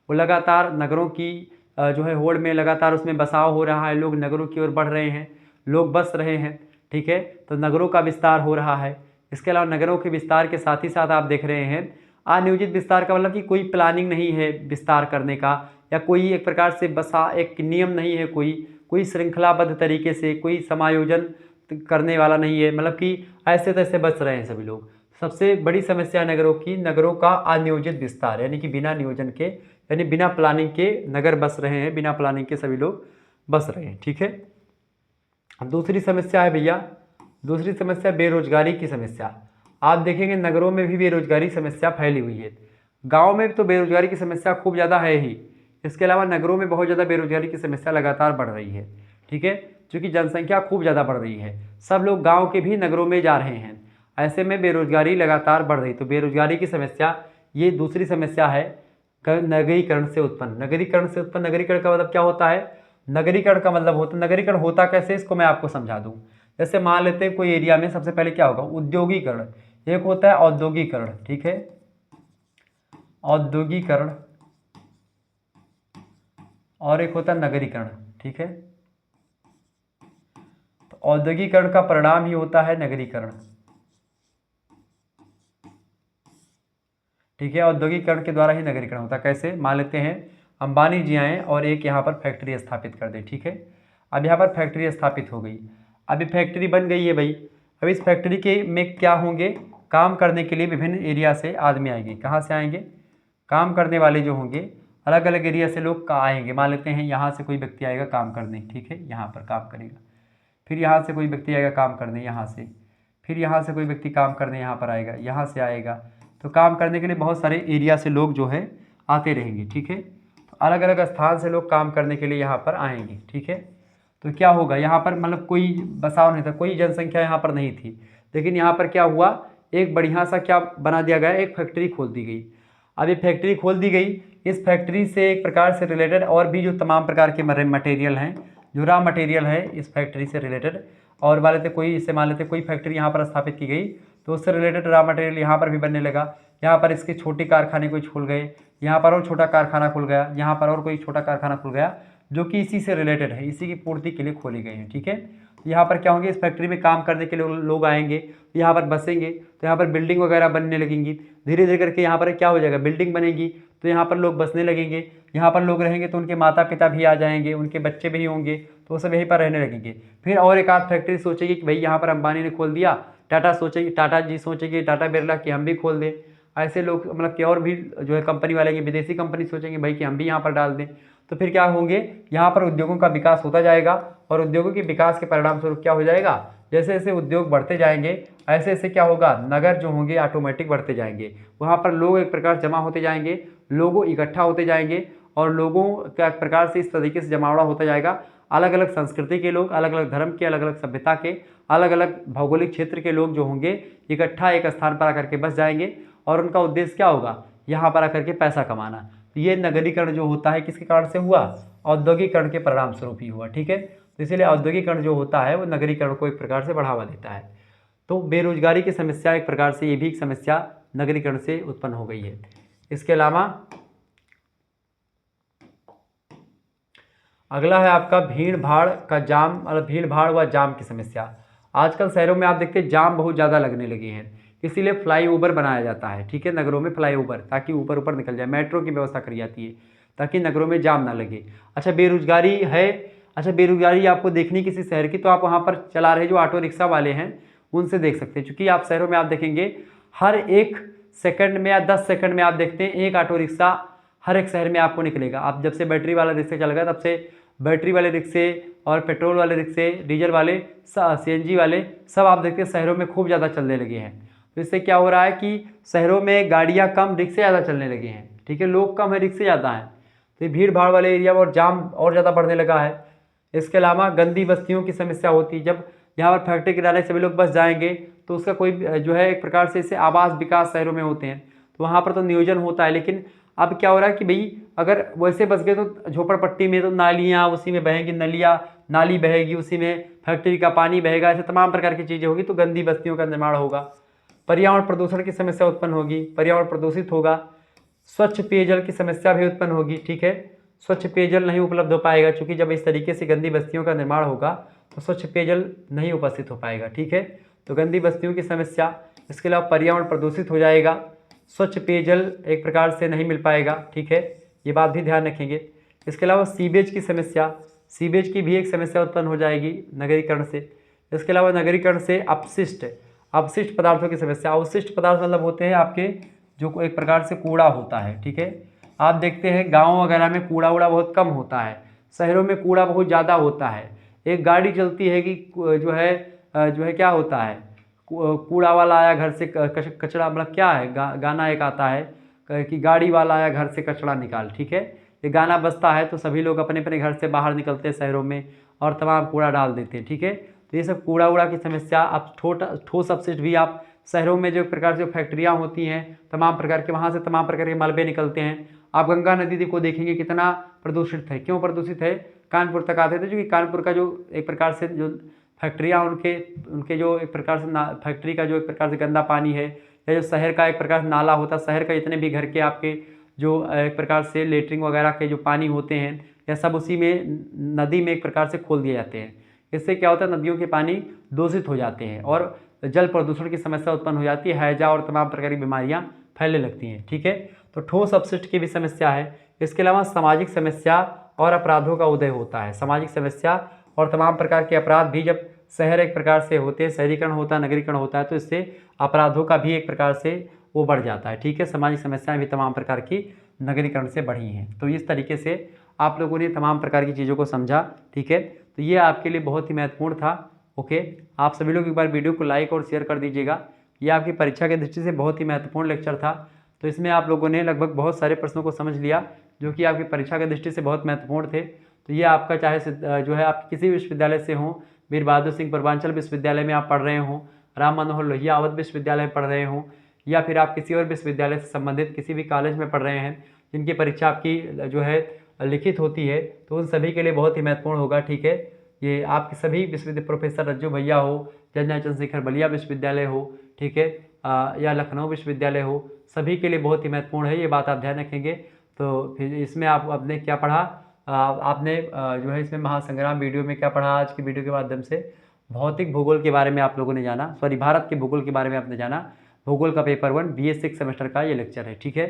वो लगातार नगरों की जो है होड़ में लगातार उसमें बसाव हो रहा है, लोग नगरों की ओर बढ़ रहे हैं, लोग बस रहे हैं। ठीक है, तो नगरों का विस्तार हो रहा है। इसके अलावा नगरों के विस्तार के साथ ही साथ आप देख रहे हैं अनियोजित विस्तार का मतलब कि कोई प्लानिंग नहीं है विस्तार करने का, या कोई एक प्रकार से एक नियम नहीं है, कोई श्रृंखलाबद्ध तरीके से कोई समायोजन करने वाला नहीं है, मतलब कि ऐसे तैसे बच रहे हैं सभी लोग। सबसे बड़ी समस्या नगरों का अनियोजित विस्तार, यानी कि बिना नियोजन के, यानी बिना प्लानिंग के नगर बस रहे हैं, बिना प्लानिंग के सभी लोग बस रहे हैं। ठीक है, दूसरी समस्या है भैया, दूसरी समस्या बेरोजगारी की समस्या। आप देखेंगे नगरों में भी बेरोजगारी समस्या फैली हुई है। गाँव में तो बेरोजगारी की समस्या खूब ज़्यादा है ही, इसके अलावा नगरों में बहुत ज़्यादा बेरोजगारी की समस्या लगातार बढ़ रही है। ठीक है, क्योंकि जनसंख्या खूब ज़्यादा बढ़ रही है, सब लोग गाँव के भी नगरों में जा रहे हैं, ऐसे में बेरोजगारी लगातार बढ़ रही। तो बेरोजगारी की समस्या ये दूसरी समस्या है नगरीकरण से उत्पन्न। नगरीकरण का मतलब क्या होता है? नगरीकरण का मतलब नगरीकरण होता कैसे, इसको मैं आपको समझा दूं। जैसे मान लेते हैं कोई एरिया में सबसे पहले क्या होगा? उद्योगीकरण। एक होता है औद्योगिकरण। ठीक है, औद्योगिकरण, और एक होता है नगरीकरण। ठीक है, तो औद्योगिकरण का परिणाम ही होता है नगरीकरण। ठीक है, औद्योगिकरण के द्वारा ही नगरीकरण होता है। कैसे? मान लेते हैं अंबानी जी आए और एक यहाँ पर फैक्ट्री स्थापित कर दे। ठीक है, अब यहाँ पर फैक्ट्री स्थापित हो गई, अभी फैक्ट्री बन गई है भाई। अब इस फैक्ट्री के में क्या होंगे? काम करने के लिए विभिन्न एरिया से आदमी आएंगे। कहाँ से आएंगे? काम करने वाले जो होंगे अलग अलग एरिया से लोग आएंगे। मान लेते हैं यहाँ से कोई व्यक्ति आएगा काम करने। ठीक है, यहाँ पर काम करेगा। फिर यहाँ से कोई व्यक्ति आएगा काम करने, यहाँ से। फिर यहाँ से कोई व्यक्ति काम करने यहाँ पर आएगा, यहाँ से आएगा। तो काम करने के लिए बहुत सारे एरिया से लोग जो है आते रहेंगे। ठीक है, तो अलग अलग स्थान से लोग काम करने के लिए यहाँ पर आएंगे। ठीक है, तो क्या होगा? यहाँ पर मतलब कोई बसाव नहीं था, कोई जनसंख्या यहाँ पर नहीं थी, लेकिन यहाँ पर क्या हुआ? एक बढ़िया सा क्या बना दिया गया? एक फैक्ट्री खोल दी गई। अब ये फैक्ट्री खोल दी गई, इस फैक्ट्री से एक प्रकार से रिलेटेड और भी जो तमाम प्रकार के मटेरियल हैं, जो रॉ मटेरियल है इस फैक्ट्री से रिलेटेड, और मान लेते कोई फैक्ट्री यहाँ पर स्थापित की गई, तो उससे रिलेटेड रॉ मटेरियल यहाँ पर भी बनने लगा। यहाँ पर इसके छोटे कारखाने कोई खुल गए, यहाँ पर और छोटा कारखाना खुल गया, यहाँ पर और कोई छोटा कारखाना खुल गया, जो कि इसी से रिलेटेड है, इसी की पूर्ति के लिए खोली गई है। ठीक है, यहाँ पर क्या होंगे, इस फैक्ट्री में काम करने के लिए लोग आएंगे, यहाँ पर बसेंगे, तो यहाँ पर बिल्डिंग वगैरह बनने लगेंगी। धीरे धीरे करके यहाँ पर क्या हो जाएगा, बिल्डिंग बनेगी, तो यहाँ पर लोग बसने लगेंगे। यहाँ पर लोग रहेंगे तो उनके माता पिता भी आ जाएंगे, उनके बच्चे भी होंगे, तो वो सब यहीं पर रहने लगेंगे। फिर और एक आध फैक्ट्री सोचेगी कि भाई यहाँ पर अंबानी ने खोल दिया, टाटा सोचेगी, टाटा जी सोचेंगे, टाटा बिरला कि हम भी खोल दें। ऐसे लोग मतलब कि और भी जो है कंपनी वाले की विदेशी कंपनी सोचेंगे भाई कि हम भी यहाँ पर डाल दें। तो फिर क्या होंगे, यहाँ पर उद्योगों का विकास होता जाएगा, और उद्योगों के विकास के परिणाम स्वरूप क्या हो जाएगा, जैसे जैसे उद्योग बढ़ते जाएंगे ऐसे ऐसे क्या होगा, नगर जो होंगे ऑटोमेटिक बढ़ते जाएंगे। वहाँ पर लोग एक प्रकार जमा होते जाएंगे, लोगों इकट्ठा होते जाएंगे, और लोगों का एक प्रकार से इस तरीके से जमावड़ा होता जाएगा। अलग अलग संस्कृति के लोग, अलग अलग धर्म के, अलग अलग सभ्यता के, अलग अलग भौगोलिक क्षेत्र के लोग जो होंगे इकट्ठा एक स्थान पर आकर के बस जाएंगे, और उनका उद्देश्य क्या होगा, यहाँ पर आकर के पैसा कमाना। तो ये नगरीकरण जो होता है किसके कारण से हुआ, औद्योगिकरण के परिणाम स्वरूप ही हुआ। ठीक है, तो इसीलिए औद्योगिकरण जो होता है वो नगरीकरण को एक प्रकार से बढ़ावा देता है। तो बेरोजगारी की समस्या एक प्रकार से ये भी एक समस्या नगरीकरण से उत्पन्न हो गई है। इसके अलावा अगला है आपका भीड़ भाड़ का जाम, मतलब भीड़ भाड़ व जाम की समस्या। आजकल शहरों में आप देखते हैं जाम बहुत ज़्यादा लगने लगे हैं, इसीलिए फ्लाईओवर बनाया जाता है। ठीक है, नगरों में फ्लाईओवर, ताकि ऊपर ऊपर निकल जाए, मेट्रो की व्यवस्था करी जाती है ताकि नगरों में जाम ना लगे। अच्छा, बेरोजगारी है, अच्छा बेरोजगारी आपको देखनी किसी शहर की, तो आप वहाँ पर चला रहे जो ऑटो रिक्शा वाले हैं उनसे देख सकते हैं। क्योंकि आप शहरों में आप देखेंगे हर एक सेकंड में या 10 सेकंड में आप देखते हैं एक ऑटो रिक्शा हर एक शहर में आपको निकलेगा। आप जब से बैटरी वाला रिक्शा चल गया तब से बैटरी वाले रिक्शे और पेट्रोल वाले रिक्शे, डीजल वाले, सीएनजी वाले, सब आप देखते हैं शहरों में खूब ज़्यादा चलने लगे हैं। तो इससे क्या हो रहा है कि शहरों में गाड़ियाँ कम, रिक्शे ज़्यादा चलने लगे हैं। ठीक है, लोग कम है, रिक्शे ज़्यादा हैं, तो ये भीड़ भाड़ वाले एरिया में और जाम और ज़्यादा बढ़ने लगा है। इसके अलावा गंदी बस्तियों की समस्या होती है। जब यहाँ पर फैक्ट्री किराने सभी लोग बस जाएंगे तो उसका कोई जो है एक प्रकार से इससे आवास विकास शहरों में होते हैं, तो वहाँ पर तो नियोजन होता है। लेकिन अब क्या हो रहा है कि भाई अगर वैसे बस गए तो झोपड़पट्टी में तो नालियाँ उसी में बहेंगी, नाली बहेगी, उसी में फैक्ट्री का पानी बहेगा, ऐसे तमाम प्रकार की चीज़ें होगी, तो गंदी बस्तियों का निर्माण होगा। पर्यावरण प्रदूषण की समस्या उत्पन्न होगी, पर्यावरण प्रदूषित होगा। स्वच्छ पेयजल की समस्या भी उत्पन्न होगी। ठीक है, स्वच्छ पेयजल नहीं उपलब्ध हो पाएगा, क्योंकि जब इस तरीके से गंदी बस्तियों का निर्माण होगा तो स्वच्छ पेयजल नहीं उपस्थित हो पाएगा। ठीक है, तो गंदी बस्तियों की समस्या, इसके अलावा पर्यावरण प्रदूषित हो जाएगा, स्वच्छ पेयजल एक प्रकार से नहीं मिल पाएगा। ठीक है, ये बात भी ध्यान रखेंगे। इसके अलावा सीवेज की समस्या, सीवेज की भी एक समस्या उत्पन्न हो जाएगी नगरीकरण से। इसके अलावा नगरीकरण से अपशिष्ट पदार्थों की समस्या। अवशिष्ट पदार्थ मतलब होते हैं आपके जो एक प्रकार से कूड़ा होता है। ठीक है, आप देखते हैं गाँव वगैरह में कूड़ा वूड़ा बहुत कम होता है, शहरों में कूड़ा बहुत ज़्यादा होता है। एक गाड़ी चलती है कि जो है क्या होता है, कूड़ा वाला आया घर से कचरा, मतलब क्या है गाना एक आता है कि गाड़ी वाला आया घर से कचरा निकाल। ठीक है, ये गाना बजता है तो सभी लोग अपने अपने घर से बाहर निकलते हैं शहरों में और तमाम कूड़ा डाल देते हैं। ठीक है, तो ये सब कूड़ा वूड़ा की समस्या। अब ठोस अपशिष्ट भी आप शहरों में जो प्रकार से फैक्ट्रियाँ होती हैं तमाम प्रकार के, वहाँ से तमाम प्रकार के मलबे निकलते हैं। आप गंगा नदी को देखेंगे कितना प्रदूषित है, क्यों प्रदूषित है, कानपुर तक आते थे, क्योंकि कानपुर का जो एक प्रकार से जो फैक्ट्रियाँ उनके जो एक प्रकार से फैक्ट्री का जो एक प्रकार से गंदा पानी है, या जो शहर का एक प्रकार से नाला होता है, शहर का जितने भी घर के आपके जो एक प्रकार से लेटरिन वगैरह के जो पानी होते हैं, या सब उसी में नदी में एक प्रकार से खोल दिए जाते हैं। इससे क्या होता है, नदियों के पानी दूषित हो जाते हैं और जल प्रदूषण की समस्या उत्पन्न हो जाती है, हैजा और तमाम प्रकार की बीमारियां फैलने लगती हैं। ठीक है, तो ठोस अपशिष्ट की भी समस्या है। इसके अलावा सामाजिक समस्या और अपराधों का उदय होता है। सामाजिक समस्या और तमाम प्रकार के अपराध भी जब शहर एक प्रकार से होते हैं, शहरीकरण होता है, नगरीकरण होता है, तो इससे अपराधों का भी एक प्रकार से वो बढ़ जाता है। ठीक है, सामाजिक समस्याएं भी तमाम प्रकार की नगरीकरण से बढ़ी हैं। तो इस तरीके से आप लोगों ने तमाम प्रकार की चीज़ों को समझा। ठीक है, तो ये आपके लिए बहुत ही महत्वपूर्ण था। ओके, आप सभी लोग एक बार वीडियो को लाइक और शेयर कर दीजिएगा। ये आपकी परीक्षा की दृष्टि से बहुत ही महत्वपूर्ण लेक्चर था। तो इसमें आप लोगों ने लगभग बहुत सारे प्रश्नों को समझ लिया जो कि आपकी परीक्षा की दृष्टि से बहुत महत्वपूर्ण थे। तो ये आपका चाहे जो है आप किसी विश्वविद्यालय से हों, वीर बहादुर सिंह पूर्वांचल विश्वविद्यालय में आप पढ़ रहे हों, राम मनोहर लोहिया अवध विश्वविद्यालय में पढ़ रहे हों, या फिर आप किसी और विश्वविद्यालय से संबंधित किसी भी कॉलेज में पढ़ रहे हैं जिनकी परीक्षा आपकी जो है लिखित होती है, तो उन सभी के लिए बहुत ही महत्वपूर्ण होगा। ठीक है, ये आपके सभी विश्वविद्यालय, प्रोफेसर रज्जू भैया हो, जन्या चंद्रशेखर बलिया विश्वविद्यालय हो, ठीक है, या लखनऊ विश्वविद्यालय हो, सभी के लिए बहुत ही महत्वपूर्ण है, ये बात आप ध्यान रखेंगे। तो फिर इसमें आपने क्या पढ़ा, आपने जो है इसमें महासंग्राम वीडियो में क्या पढ़ा, आज की वीडियो के माध्यम से भौतिक भूगोल के बारे में आप लोगों ने जाना, सॉरी भारत के भूगोल के बारे में आपने जाना। भूगोल का पेपर 1 BA 6 सेमेस्टर का ये लेक्चर है, ठीक है।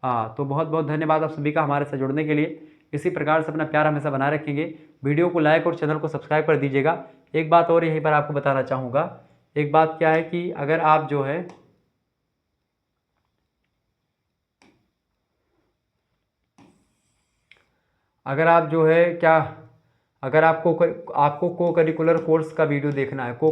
तो बहुत बहुत धन्यवाद आप सभी का हमारे साथ जुड़ने के लिए। इसी प्रकार से अपना प्यार हमेशा बनाए रखेंगे। वीडियो को लाइक और चैनल को सब्सक्राइब कर दीजिएगा। एक बात और यहीं पर आपको बताना चाहूँगा, एक बात क्या है कि अगर आप जो है क्या, अगर आपको को करिकुलर कोर्स का वीडियो देखना है, को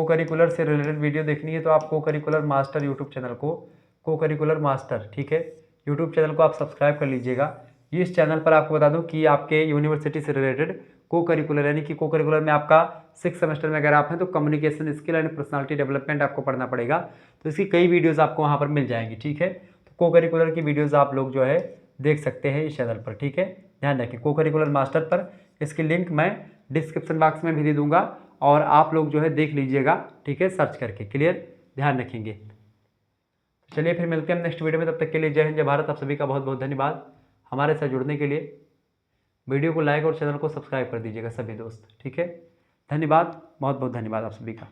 करिकुलर से रिलेटेड वीडियो देखनी है, तो आप को करिकुलर मास्टर यूट्यूब चैनल को, को करिकुलर मास्टर, ठीक है, यूट्यूब चैनल को आप सब्सक्राइब कर लीजिएगा। इस चैनल पर आपको बता दूं कि आपके यूनिवर्सिटी से रिलेटेड को करिकुलर, यानी कि को करिकुलर में आपका 6 सेमेस्टर में अगर आप हैं तो communication skill and personality development आपको पढ़ना पड़ेगा, तो इसकी कई वीडियोज़ आपको वहाँ पर मिल जाएंगी, ठीक है। तो को करिकुलर की वीडियोज़ आप लोग जो है देख सकते हैं इस चैनल पर, ठीक है। ध्यान रखें, को करिकुलर मास्टर पर, इसकी लिंक मैं डिस्क्रिप्शन बॉक्स में भी दे दूंगा और आप लोग जो है देख लीजिएगा, ठीक है, सर्च करके। क्लियर, ध्यान रखेंगे। चलिए फिर मिलते हैं हम नेक्स्ट वीडियो में, तब तक के लिए जय हिंद जय भारत। आप सभी का बहुत बहुत धन्यवाद हमारे साथ जुड़ने के लिए। वीडियो को लाइक और चैनल को सब्सक्राइब कर दीजिएगा सभी दोस्त, ठीक है। धन्यवाद, बहुत बहुत धन्यवाद आप सभी का।